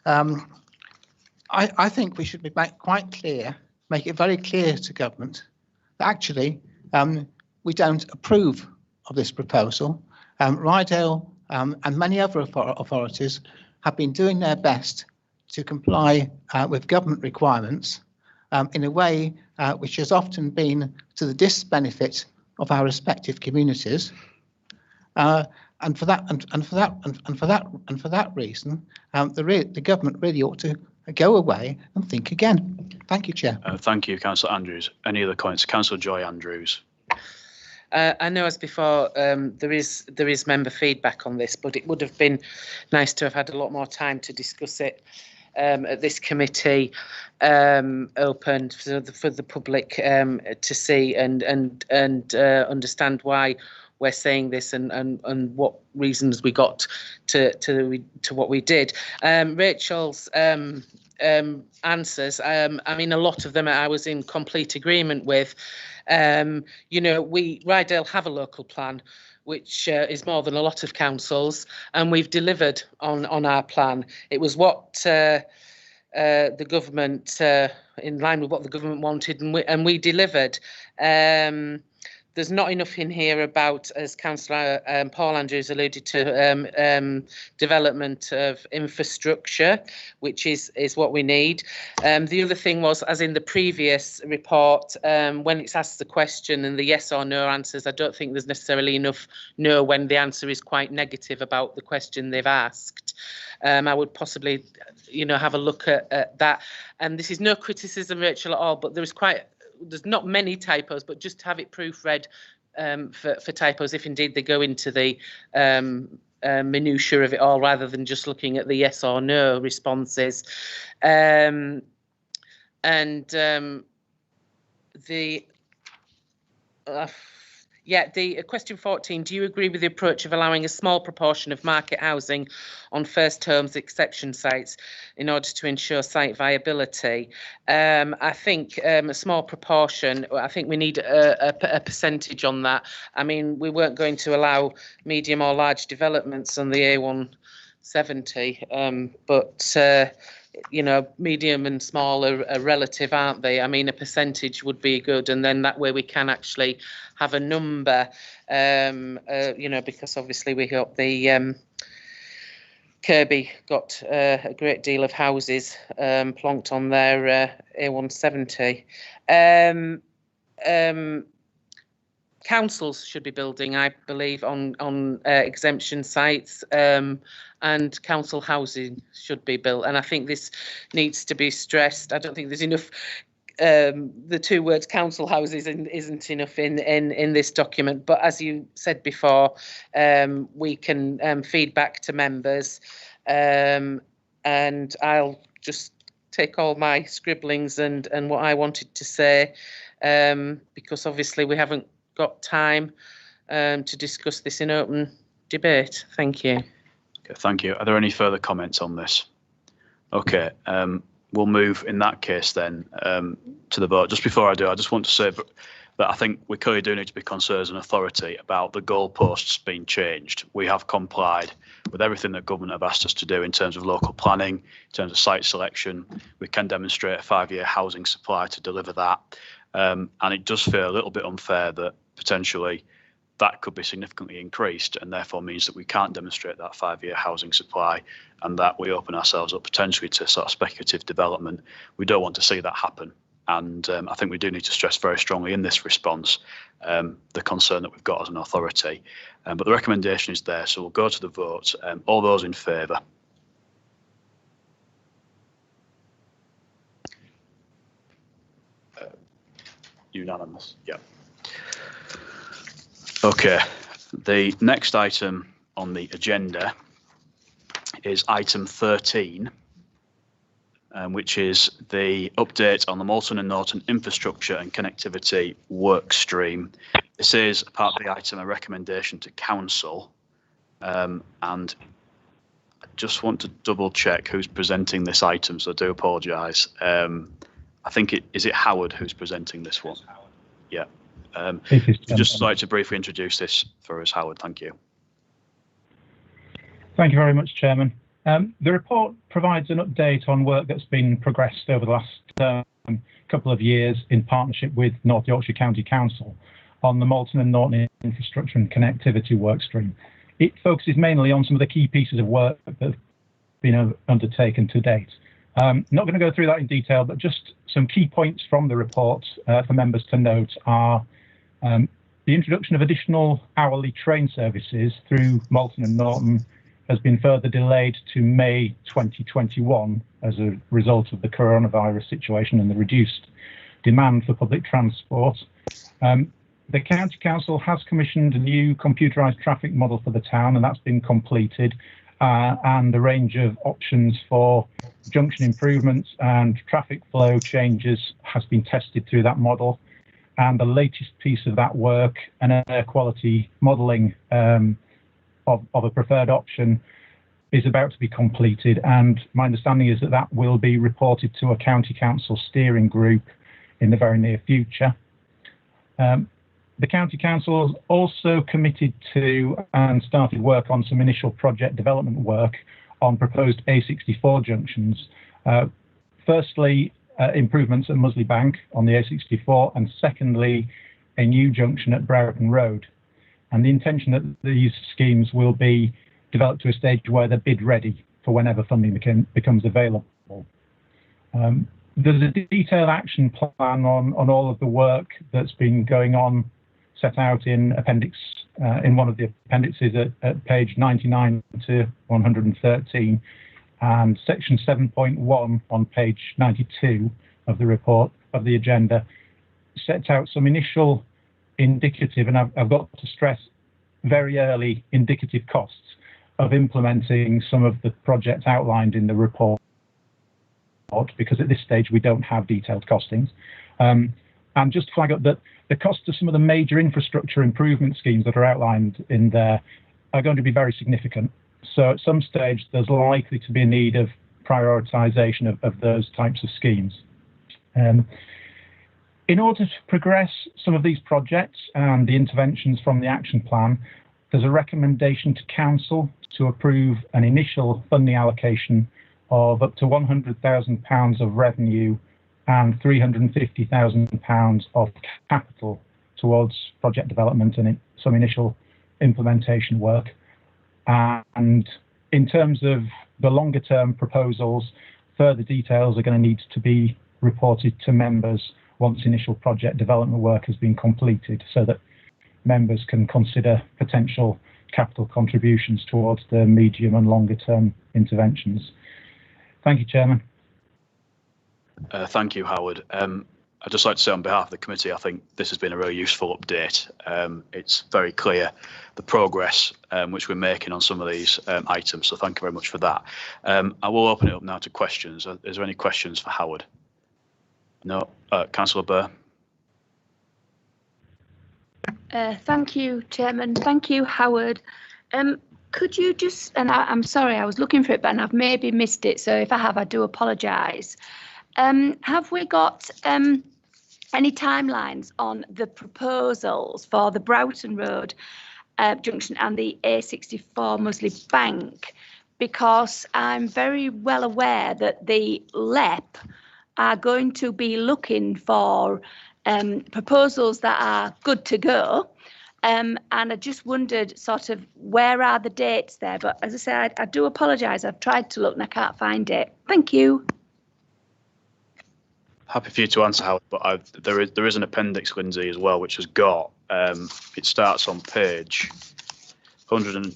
I think we should make it very clear to government that actually we don't approve of this proposal. Ryedale and many other authorities have been doing their best to comply with government requirements in a way which has often been to the disbenefit of our respective communities, and for that reason, the government really ought to go away and think again. Thank you, Chair. Thank you, Councillor Andrews. Any other comments? Councillor Joy Andrews. I know, as before, there is member feedback on this, but it would have been nice to have had a lot more time to discuss it at this committee, open for the public to see and understand why we're saying this and what reasons we got to what we did. Rachel's answers, I mean, a lot of them I was in complete agreement with. You know, Ryedale have a local plan, which is more than a lot of councils, and we've delivered on our plan. It was what the government, in line with what the government wanted, and we delivered. There's not enough in here about, as Councillor Paul Andrews alluded to, development of infrastructure, which is what we need. The other thing was, as in the previous report, when it's asked the question and the yes or no answers, I don't think there's necessarily enough no when the answer is quite negative about the question they've asked. I would possibly, you know, have a look at that. And this is no criticism, Rachel, at all, but there's not many typos, but just to have it proofread for typos, if indeed they go into the minutiae of it all, rather than just looking at the yes or no responses. The question 14, do you agree with the approach of allowing a small proportion of market housing on first homes exception sites in order to ensure site viability? I think a small proportion, I think we need a percentage on that. I mean, we weren't going to allow medium or large developments on the A170, but you know, medium and small are relative, aren't they? I mean, a percentage would be good, and then that way we can actually have a number, you know, because obviously we got the Kirby got a great deal of houses plonked on their A170. Councils should be building, I believe, on exemption sites, and council housing should be built. And I think this needs to be stressed. I don't think there's enough. The two words council houses isn't enough in this document. But as you said before, we can feed back to members, and I'll just take all my scribblings and what I wanted to say, because obviously we haven't got time to discuss this in open debate. Thank you. Okay, thank you. Are there any further comments on this? Okay, we'll move in that case then to the vote. Just before I do, I just want to say that I think we clearly do need to be concerned as an authority about the goalposts being changed. We have complied with everything that government have asked us to do in terms of local planning, in terms of site selection. We can demonstrate a 5-year housing supply to deliver that. And it does feel a little bit unfair that potentially that could be significantly increased and therefore means that we can't demonstrate that 5-year housing supply and that we open ourselves up potentially to sort of speculative development. We don't want to see that happen. And I think we do need to stress very strongly in this response the concern that we've got as an authority. But the recommendation is there, so we'll go to the vote. All those in favour? Unanimous, yeah. Okay, the next item on the agenda is item 13. Which is the update on the Moulton and Norton infrastructure and connectivity work stream. This is part of the item, a recommendation to council. And I just want to double check who's presenting this item, so I do apologise. I think is it Howard who's presenting this one? Yeah. Just like to briefly introduce this for us, Howard, thank you. Thank you very much, Chairman. The report provides an update on work that's been progressed over the last couple of years in partnership with North Yorkshire County Council on the Moulton and Norton infrastructure and connectivity work stream. It focuses mainly on some of the key pieces of work that have been undertaken to date. Not going to go through that in detail, but just some key points from the report for members to note are the introduction of additional hourly train services through Moulton and Norton has been further delayed to May 2021 as a result of the coronavirus situation and the reduced demand for public transport. The County Council has commissioned a new computerised traffic model for the town, and that's been completed, and a range of options for junction improvements and traffic flow changes has been tested through that model. And the latest piece of that work, an air quality modelling of a preferred option, is about to be completed, and my understanding is that that will be reported to a county council steering group in the very near future. The county council has also committed to and started work on some initial project development work on proposed A64 junctions. Firstly, improvements at Musley Bank on the A64, and secondly, a new junction at Broughton Road. And the intention that these schemes will be developed to a stage where they're bid ready for whenever funding becomes available. There's a detailed action plan on all of the work that's been going on, set out in in one of the appendices at page 99 to 113, and section 7.1 on page 92 of the report of the agenda sets out some initial indicative, and I've got to stress, very early indicative costs of implementing some of the projects outlined in the report, because at this stage we don't have detailed costings. And just to flag up that the cost of some of the major infrastructure improvement schemes that are outlined in there are going to be very significant. So at some stage there's likely to be a need of prioritisation of those types of schemes. In order to progress some of these projects and the interventions from the action plan, there's a recommendation to council to approve an initial funding allocation of up to £100,000 of revenue and £350,000 of capital towards project development and some initial implementation work. And in terms of the longer term proposals, further details are going to need to be reported to members once initial project development work has been completed, so that members can consider potential capital contributions towards the medium and longer term interventions. Thank you, Chairman. Thank you, Howard. I'd just like to say on behalf of the committee, I think this has been a really useful update. It's very clear the progress which we're making on some of these items, so thank you very much for that. I will open it up now to questions. Is there any questions for Howard? No. Councillor Burr. Thank you, Chairman. Thank you, Howard. Could you just, and I'm sorry, I was looking for it, but I've maybe missed it. So if I have, I do apologise. Have we got any timelines on the proposals for the Broughton Road junction and the A64 Musley Bank? Because I'm very well aware that the LEP are going to be looking for proposals that are good to go. And I just wondered sort of where are the dates there? But as I said, I do apologise. I've tried to look and I can't find it. Thank you. Happy for you to answer, Howard, but there is an appendix, Lindsay, as well, which has got, it starts on page 100 and,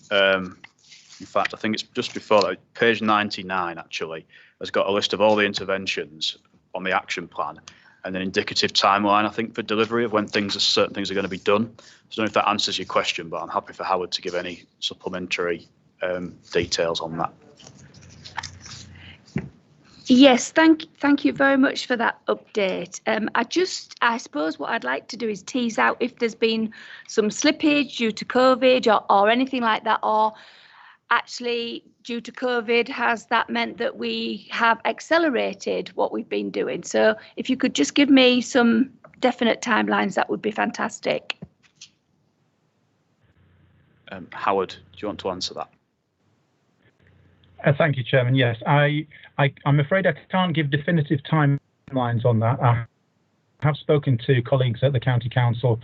in fact, I think it's just before that, page 99 actually, has got a list of all the interventions on the action plan and an indicative timeline, I think, for delivery of when certain things are going to be done. So I don't know if that answers your question, but I'm happy for Howard to give any supplementary details on that. Yes, thank you very much for that update. I suppose what I'd like to do is tease out if there's been some slippage due to COVID or anything like that, or actually due to COVID, has that meant that we have accelerated what we've been doing? So if you could just give me some definite timelines, that would be fantastic. Howard, do you want to answer that? Thank you, Chairman. Yes, I'm afraid I can't give definitive timelines on that. I have spoken to colleagues at the County Council.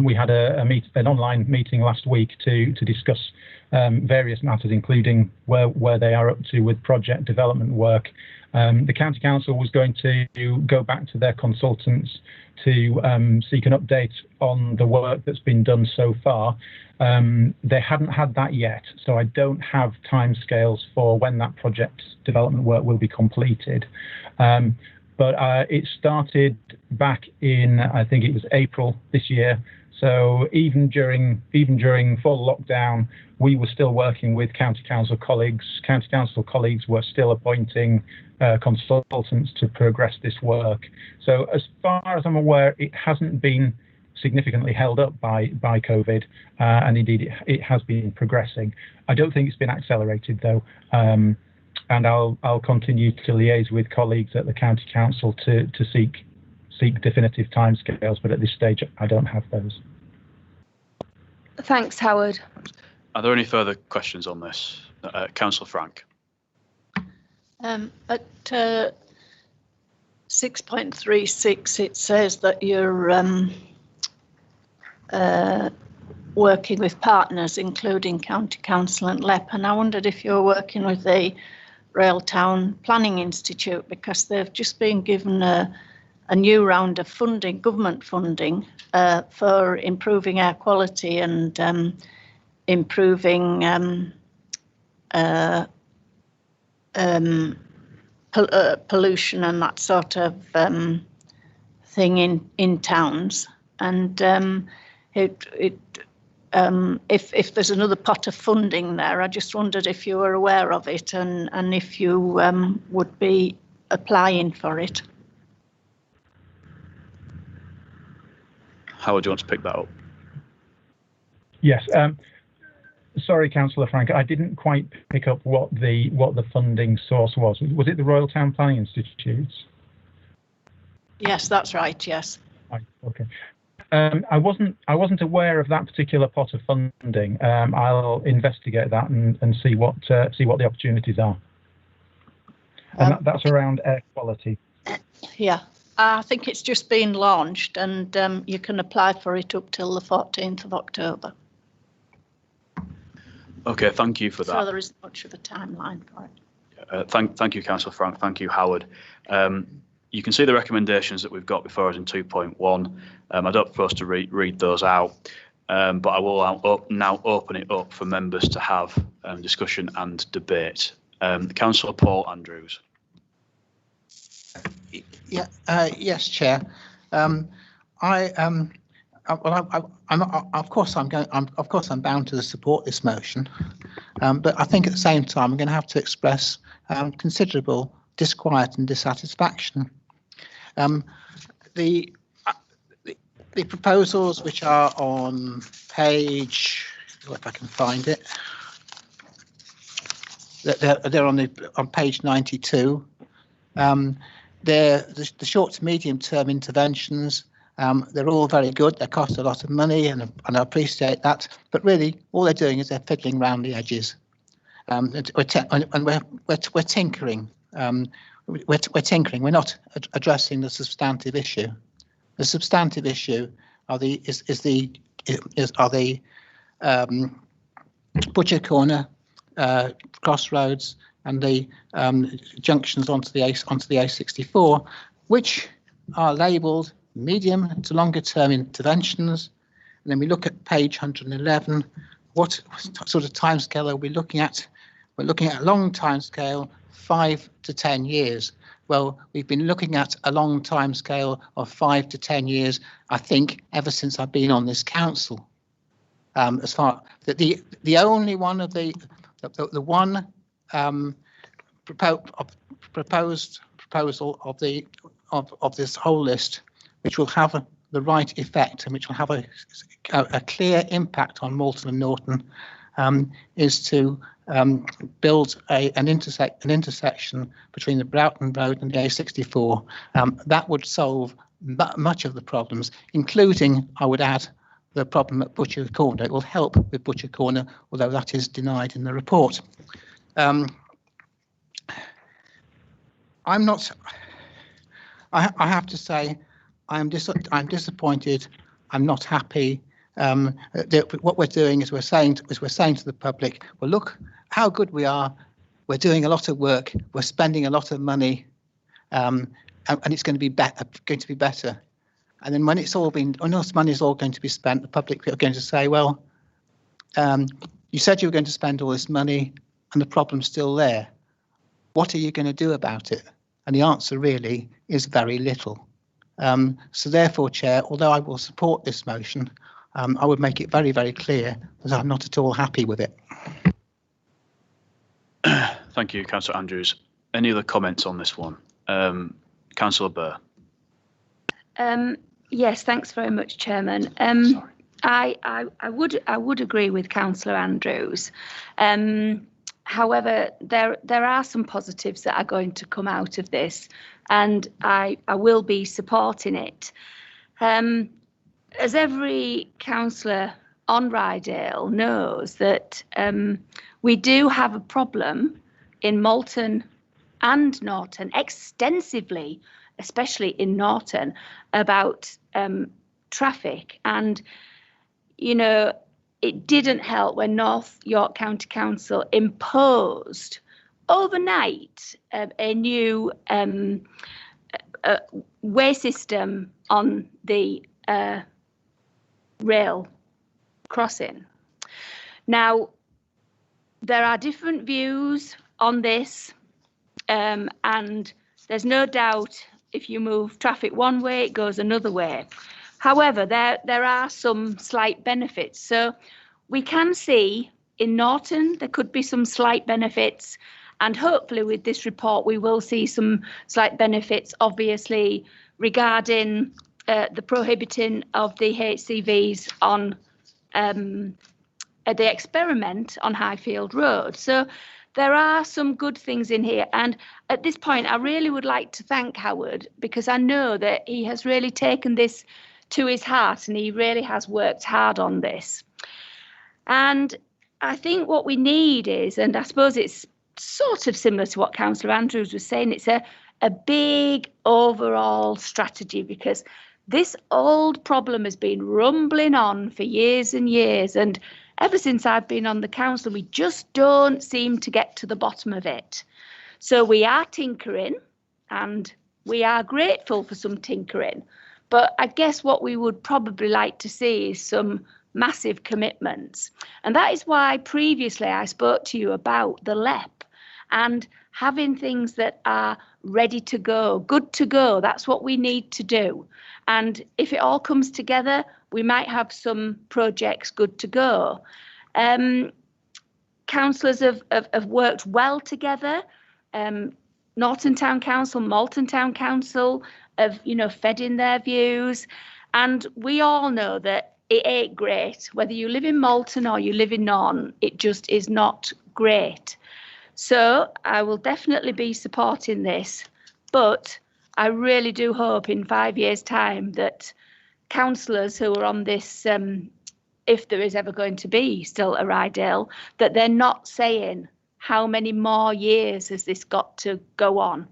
We had an online meeting last week to discuss various matters, including where they are up to with project development work. The County Council was going to go back to their consultants to seek an update on the work that's been done so far. They hadn't had that yet, so I don't have timescales for when that project development work will be completed. But it started back in, I think it was April this year. So even during full lockdown, we were still working with County Council colleagues. County Council colleagues were still appointing consultants to progress this work. So as far as I'm aware, it hasn't been significantly held up by COVID, and indeed it has been progressing. I don't think it's been accelerated though, and I'll continue to liaise with colleagues at the County Council to seek definitive timescales, but at this stage I don't have those. Thanks, Howard. Are there any further questions on this? Councillor Frank. At 6.36, it says that you're working with partners, including County Council and LEP, and I wondered if you're working with the Ryedale Town Planning Institute, because they've just been given a new round of funding, government funding, for improving air quality and improving pollution and that sort of thing in towns. And if there's another pot of funding there, I just wondered if you were aware of it and if you would be applying for it. Howard, do you want to pick that up? Yes. Sorry, Councillor Frank, I didn't quite pick up what the funding source was. Was it the Ryedale Town Planning Institute? Yes, that's right. Yes. Okay. I wasn't aware of that particular pot of funding. I'll investigate that and see what the opportunities are. And that's around air quality. Yeah, I think it's just been launched, and you can apply for it up till the 14th of October. Okay, thank you for that. So there isn't much of a timeline for it. Thank you, Councillor Frank. Thank you, Howard. You can see the recommendations that we've got before us in 2.1. I don't propose to read those out, but I will now open it up for members to have discussion and debate. Councillor Paul Andrews. Yes, Chair. Of course I'm bound to support this motion, but I think at the same time I'm going to have to express considerable disquiet and dissatisfaction. The proposals which are on page, if I can find it, they're on page 92. They're the short to medium term interventions. They're all very good. They cost a lot of money, and I appreciate that. But really, all they're doing is they're fiddling around the edges. We're tinkering. We're tinkering. We're not addressing the substantive issue. The substantive issue are the Butcher Corner, crossroads, and the junctions onto the A64, which are labelled medium to longer term interventions. And then we look at page 111. What sort of timescale are we looking at? We're looking at a long timescale, 5 to 10 years. Well, we've been looking at a long timescale of 5 to 10 years, I think, ever since I've been on this council. As far that the only one of the one proposal of this whole list, which will have the right effect and which will have a clear impact on Malton and Norton, is to build an intersection between the Broughton Road and the A64. That would solve much of the problems, including, I would add, the problem at Butcher Corner. It will help with Butcher Corner, although that is denied in the report. I'm not. I have to say, I'm disappointed. I'm not happy. What we're doing is we're saying to the public, well, look how good we are. We're doing a lot of work. We're spending a lot of money, and it's going to be better. And then when this money is all going to be spent, the public are going to say, well, you said you were going to spend all this money and the problem's still there. What are you going to do about it? And the answer really is very little. So therefore, Chair, although I will support this motion, I would make it very, very clear that I'm not at all happy with it. Thank you, Councillor Andrews. Any other comments on this one? Councillor Burr. Yes, thanks very much, Chairman. I would agree with Councillor Andrews. However, there are some positives that are going to come out of this, and I will be supporting it. As every councillor on Ryedale knows, that we do have a problem in Malton and Norton extensively, especially in Norton, about traffic. And, you know, it didn't help when North York County Council imposed overnight a new way system on the rail crossing. Now, there are different views on this, and there's no doubt if you move traffic one way, it goes another way. However, there are some slight benefits. So we can see in Norton there could be some slight benefits, and hopefully with this report we will see some slight benefits, obviously, regarding the prohibiting of the HCVs on the experiment on Highfield Road. So there are some good things in here, and at this point I really would like to thank Howard, because I know that he has really taken this to his heart and he really has worked hard on this. And I think what we need is, and I suppose it's sort of similar to what Councillor Andrews was saying, it's a big overall strategy, because this old problem has been rumbling on for years and years, and ever since I've been on the council, we just don't seem to get to the bottom of it. So we are tinkering, and we are grateful for some tinkering. But I guess what we would probably like to see is some massive commitments. And that is why previously I spoke to you about the LEP and having things that are ready to go, good to go. That's what we need to do. And if it all comes together, we might have some projects good to go. Councillors have worked well together. Norton Town Council, Malton Town Council have, fed in their views. And we all know that it ain't great. Whether you live in Malton or you live in Norton, it just is not great. So I will definitely be supporting this, but I really do hope in 5 years' time that councillors who are on this, if there is ever going to be still a Ryedale, that they're not saying how many more years has this got to go on.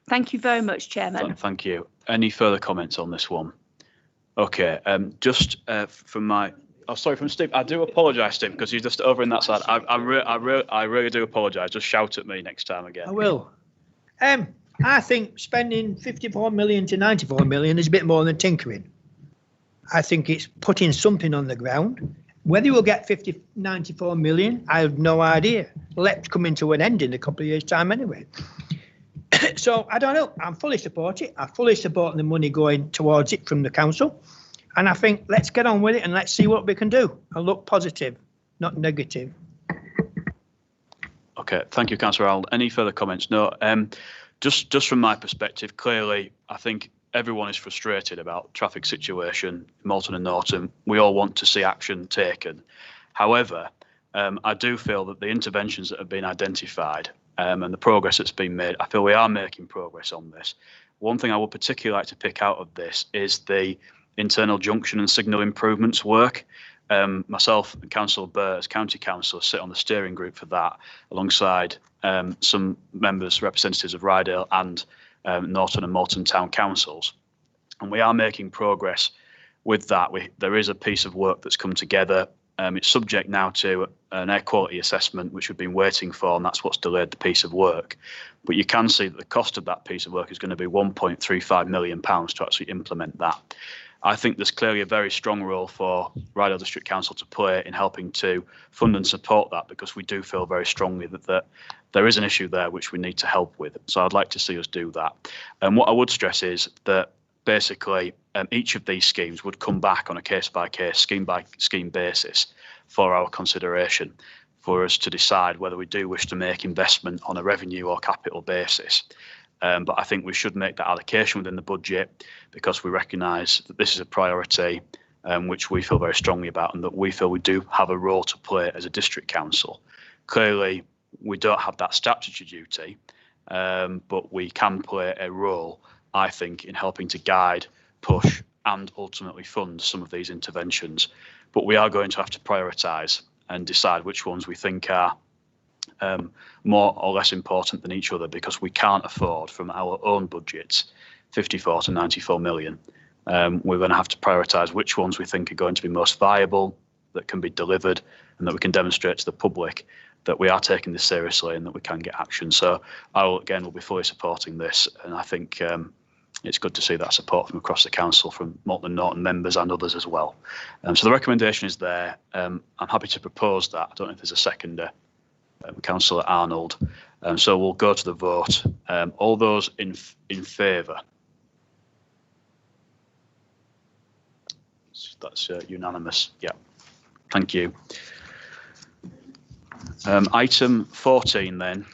Thank you very much, Chairman. Thank you. Any further comments on this one? Okay, just from my... Oh, sorry, from Steve. I do apologise, Steve, because you're just over in that side. I really do apologise. Just shout at me next time again. I will. I think spending 54 million to 94 million is a bit more than tinkering. I think it's putting something on the ground. Whether we'll get 94 million, I have no idea. Let's come into an end in a couple of years' time anyway. So I don't know. I'm fully support it. I fully support the money going towards it from the council. And I think let's get on with it and let's see what we can do and look positive, not negative. Okay, thank you, Councillor Arnold. Any further comments? No. Just from my perspective, clearly, I think everyone is frustrated about traffic situation in Malton and Norton. We all want to see action taken. However, I do feel that the interventions that have been identified and the progress that's been made, I feel we are making progress on this. One thing I would particularly like to pick out of this is the internal junction and signal improvements work. Myself and Councillor Burr as County Councillor sit on the steering group for that alongside some members, representatives of Ryedale and Norton and Malton Town Councils. And we are making progress with that. There is a piece of work that's come together. It's subject now to an air quality assessment, which we've been waiting for, and that's what's delayed the piece of work. But you can see that the cost of that piece of work is going to be £1.35 million to actually implement that. I think there's clearly a very strong role for Ryedale District Council to play in helping to fund and support that, because we do feel very strongly that there is an issue there which we need to help with. So I'd like to see us do that. And what I would stress is that basically each of these schemes would come back on a case-by-case, scheme-by-scheme basis for our consideration, for us to decide whether we do wish to make investment on a revenue or capital basis. But I think we should make that allocation within the budget, because we recognise that this is a priority which we feel very strongly about, and that we feel we do have a role to play as a district council. Clearly, we don't have that statutory duty, but we can play a role, I think, in helping to guide, push and ultimately fund some of these interventions. But we are going to have to prioritise and decide which ones we think are more or less important than each other, because we can't afford from our own budgets 54 to 94 million. We're going to have to prioritise which ones we think are going to be most viable, that can be delivered, and that we can demonstrate to the public that we are taking this seriously and that we can get action. So I will be fully supporting this, and I think it's good to see that support from across the council, from Malton and Norton members and others as well. So the recommendation is there. I'm happy to propose that. I don't know if there's a seconder. Councillor Arnold. So we'll go to the vote. All those in favour? That's unanimous. Yeah. Thank you. Item 14 then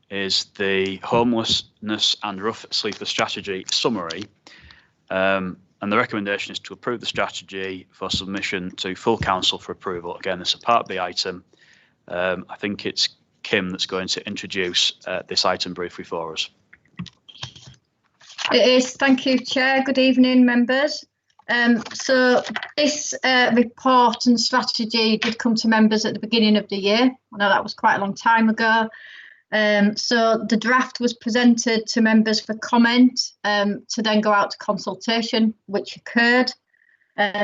is the homelessness and rough sleeper strategy summary. And the recommendation is to approve the strategy for submission to full council for approval. Again, it's a part B item. I think it's Kim that's going to introduce this item briefly for us. It is. Thank you, Chair. Good evening, members. So this report and strategy did come to members at the beginning of the year. I know that was quite a long time ago. So the draft was presented to members for comment to then go out to consultation, which occurred.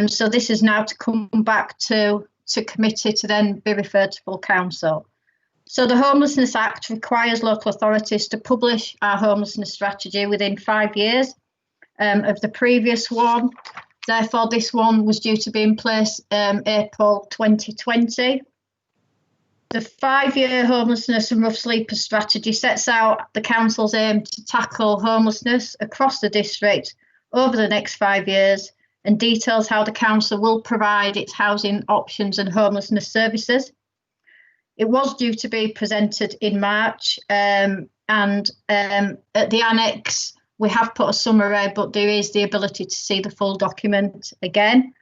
So this is now to come back to committee to then be referred to full council. So the Homelessness Act requires local authorities to publish our homelessness strategy within 5 years of the previous one. Therefore, this one was due to be in place April 2020. The 5-year homelessness and rough sleepers strategy sets out the council's aim to tackle homelessness across the district over the next 5 years and details how the council will provide its housing options and homelessness services. It was due to be presented in March, and at the annex, we have put a summary, but there is the ability to see the full document again.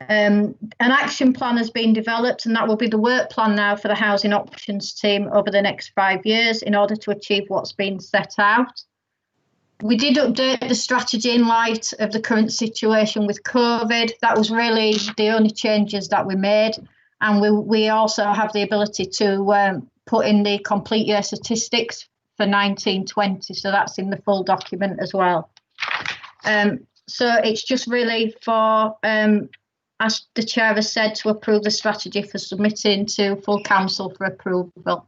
An action plan has been developed, and that will be the work plan now for the housing options team over the next 5 years in order to achieve what's been set out. We did update the strategy in light of the current situation with COVID. That was really the only changes that we made. And we also have the ability to put in the complete year statistics for 1920. So that's in the full document as well. So it's just really for, as the chair has said, to approve the strategy for submitting to full council for approval.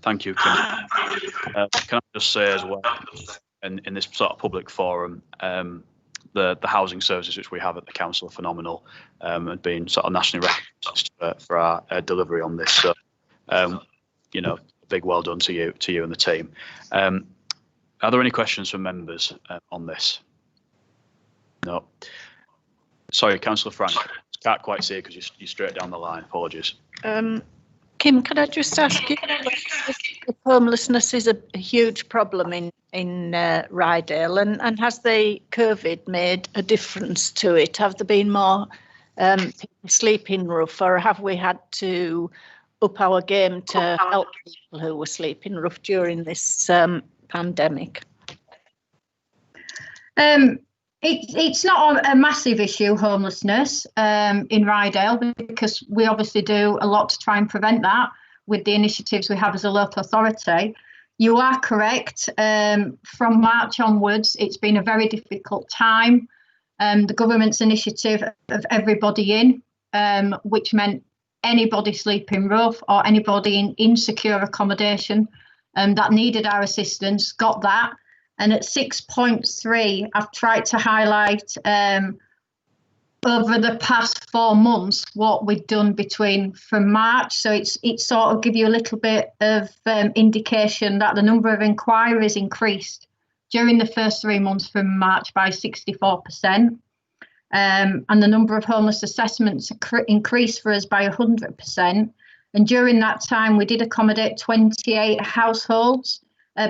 Thank you, Kim. Can I just say as well, in this sort of public forum, the housing services which we have at the council are phenomenal, and being sort of nationally recognised for our delivery on this. So, you know, big well done to you and the team. Are there any questions from members on this? No. Sorry, Councillor Frank. Can't quite see it because you're straight down the line. Apologies. Kim, can I just ask you, if homelessness is a huge problem in Ryedale, and has the COVID made a difference to it? Have there been more people sleeping rough, or have we had to up our game to help people who were sleeping rough during this pandemic? It's not a massive issue, homelessness, in Ryedale, because we obviously do a lot to try and prevent that with the initiatives we have as a local authority. You are correct. From March onwards, it's been a very difficult time. The government's initiative of Everybody In, which meant anybody sleeping rough or anybody in insecure accommodation that needed our assistance, got that. And at 6.3, I've tried to highlight over the past 4 months what we've done from March. So it's sort of give you a little bit of indication that the number of inquiries increased during the first 3 months from March by 64%. And the number of homeless assessments increased for us by 100%. And during that time, we did accommodate 28 households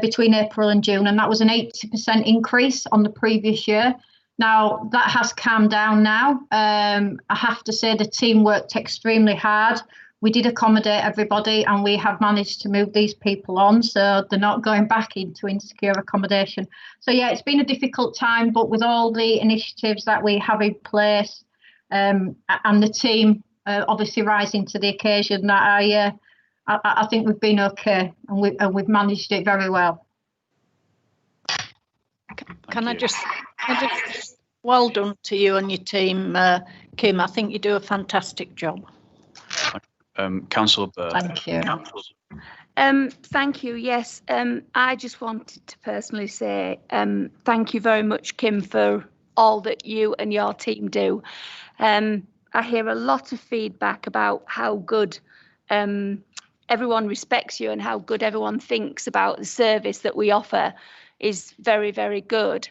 between April and June, and that was an 80% increase on the previous year. Now, that has calmed down now. I have to say the team worked extremely hard. We did accommodate everybody, and we have managed to move these people on, so they're not going back into insecure accommodation. So yeah, it's been a difficult time, but with all the initiatives that we have in place, and the team obviously rising to the occasion, that I think we've been okay, and we've managed it very well. Can I just well done to you and your team, Kim. I think you do a fantastic job. Councillor Burr. Thank you. Thank you. Yes, I just wanted to personally say thank you very much, Kim, for all that you and your team do. I hear a lot of feedback about how good everyone respects you and how good everyone thinks about the service that we offer is very, very good.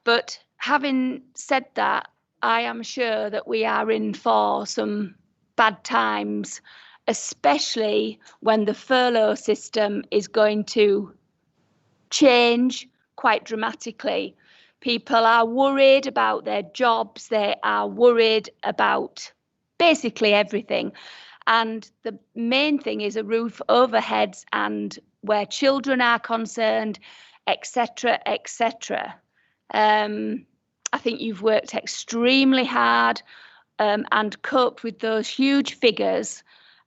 But having said that, I am sure that we are in for some bad times, especially when the furlough system is going to change quite dramatically. People are worried about their jobs, they are worried about basically everything. And the main thing is a roof over heads and where children are concerned, etc., etc. I think you've worked extremely hard and coped with those huge figures,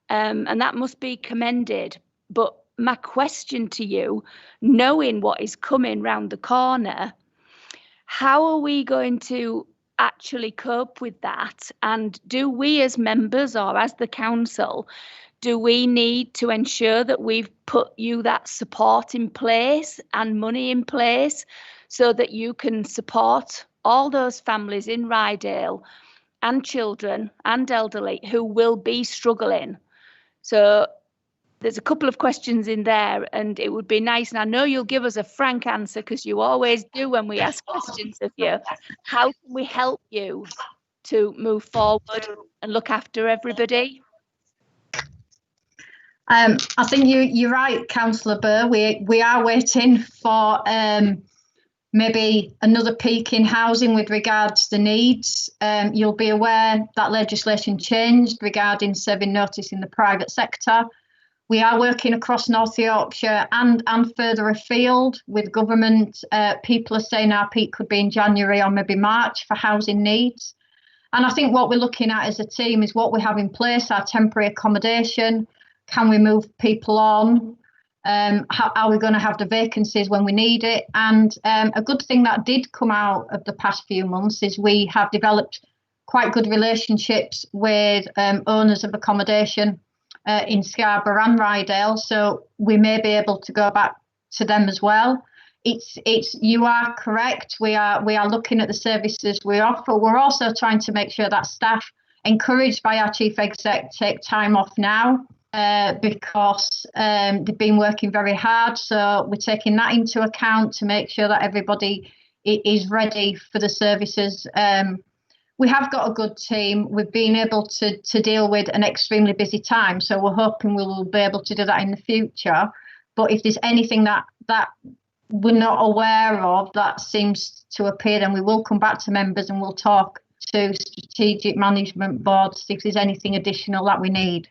and that must be commended. But my question to you, knowing what is coming round the corner, how are we going to actually cope with that? And do we as members or as the council, do we need to ensure that we've put you that support in place and money in place so that you can support all those families in Ryedale and children and elderly who will be struggling. So there's a couple of questions in there, and it would be nice, and I know you'll give us a frank answer because you always do when we ask questions of you. How can we help you to move forward and look after everybody? I think you're right, Councillor Burr. We are waiting for maybe another peak in housing with regards to the needs. You'll be aware that legislation changed regarding serving notice in the private sector. We are working across North Yorkshire and further afield with government. People are saying our peak could be in January or maybe March for housing needs. And I think what we're looking at as a team is what we have in place, our temporary accommodation. Can we move people on? How are we going to have the vacancies when we need it? And a good thing that did come out of the past few months is we have developed quite good relationships with owners of accommodation in Scarborough and Ryedale, so we may be able to go back to them as well. You are correct. We are looking at the services we offer. We're also trying to make sure that staff, encouraged by our chief exec, take time off now because they've been working very hard. So we're taking that into account to make sure that everybody is ready for the services. We have got a good team. We've been able to deal with an extremely busy time, so we're hoping we will be able to do that in the future. But if there's anything that we're not aware of that seems to appear, then we will come back to members and we'll talk to strategic management boards if there's anything additional that we need.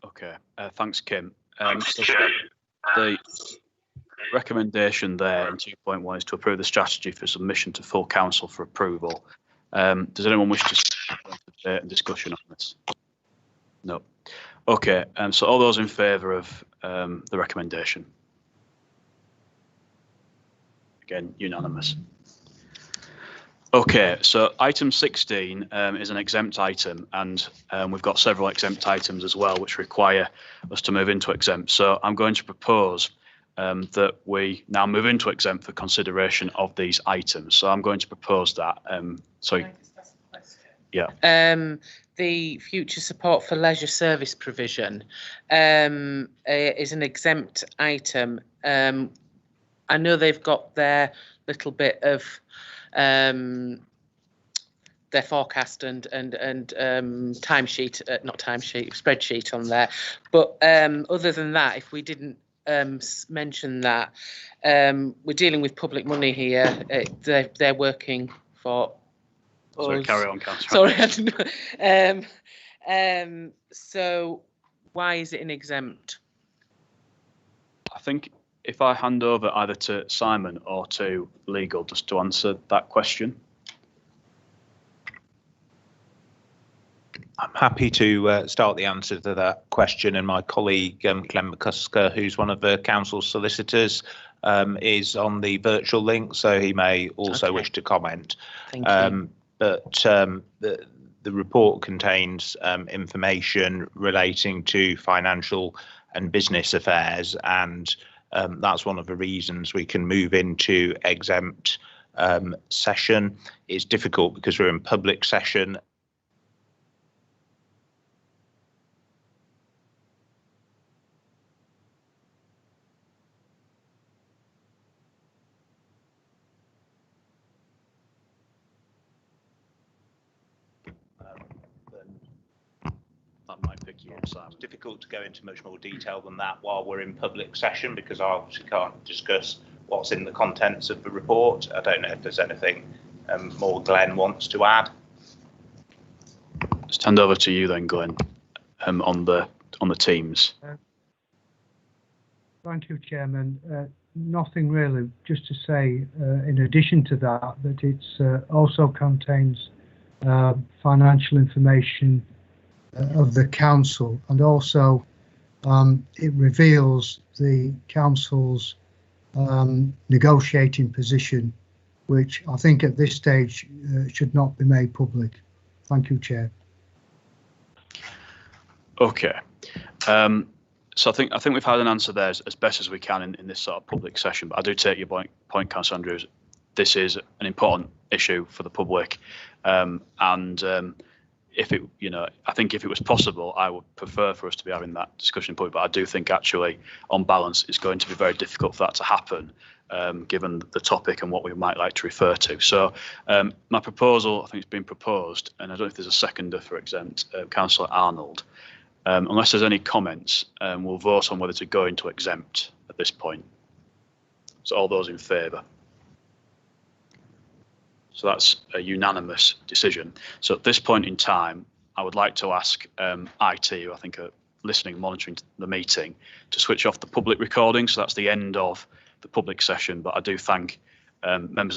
Okay, thanks, Kim. So the recommendation there in 2.1 is to approve the strategy for submission to full council for approval. Does anyone wish to debate and discussion on this? No. Okay, so all those in favour of the recommendation? Again, unanimous. Okay, so item 16 is an exempt item, and we've got several exempt items as well which require us to move into exempt. So I'm going to propose that we now move into exempt for consideration of these items. So I'm going to propose that. Sorry. Yeah. The future support for leisure service provision is an exempt item. I know they've got their little bit of their forecast and timesheet, not timesheet, spreadsheet on there. But other than that, if we didn't mention that, we're dealing with public money here. They're working for. Sorry, carry on, Councillor. Sorry, I didn't know. So why is it an exempt? I think if I hand over either to Simon or to legal just to answer that question. I'm happy to start the answer to that question, and my colleague Glenn McCusker, who's one of the council's solicitors, is on the virtual link, so he may also wish to comment. Thank you. But the report contains information relating to financial and business affairs, and that's one of the reasons we can move into exempt session. It's difficult because we're in public session. That might pick you up, Simon. It's difficult to go into much more detail than that while we're in public session, because I obviously can't discuss what's in the contents of the report. I don't know if there's anything more Glenn wants to add. Just hand over to you then, Glenn, on the Teams. Thank you, Chairman. Nothing really, just to say, in addition to that it's also contains financial information of the council, and also it reveals the council's negotiating position, which I think at this stage should not be made public. Thank you, Chair. Okay. So I think we've had an answer there as best as we can in this sort of public session. But I do take your point, Councillor Andrews. This is an important issue for the public, if it, I think if it was possible, I would prefer for us to be having that discussion in public, but I do think actually on balance it's going to be very difficult for that to happen, given the topic and what we might like to refer to. So my proposal, I think it's been proposed, and I don't know if there's a seconder for exempt, Councillor Arnold. Unless there's any comments, we'll vote on whether to go into exempt at this point. So all those in favour? So that's a unanimous decision. So at this point in time, I would like to ask IT, who I think are listening and monitoring the meeting, to switch off the public recording. So that's the end of the public session. But I do thank members of the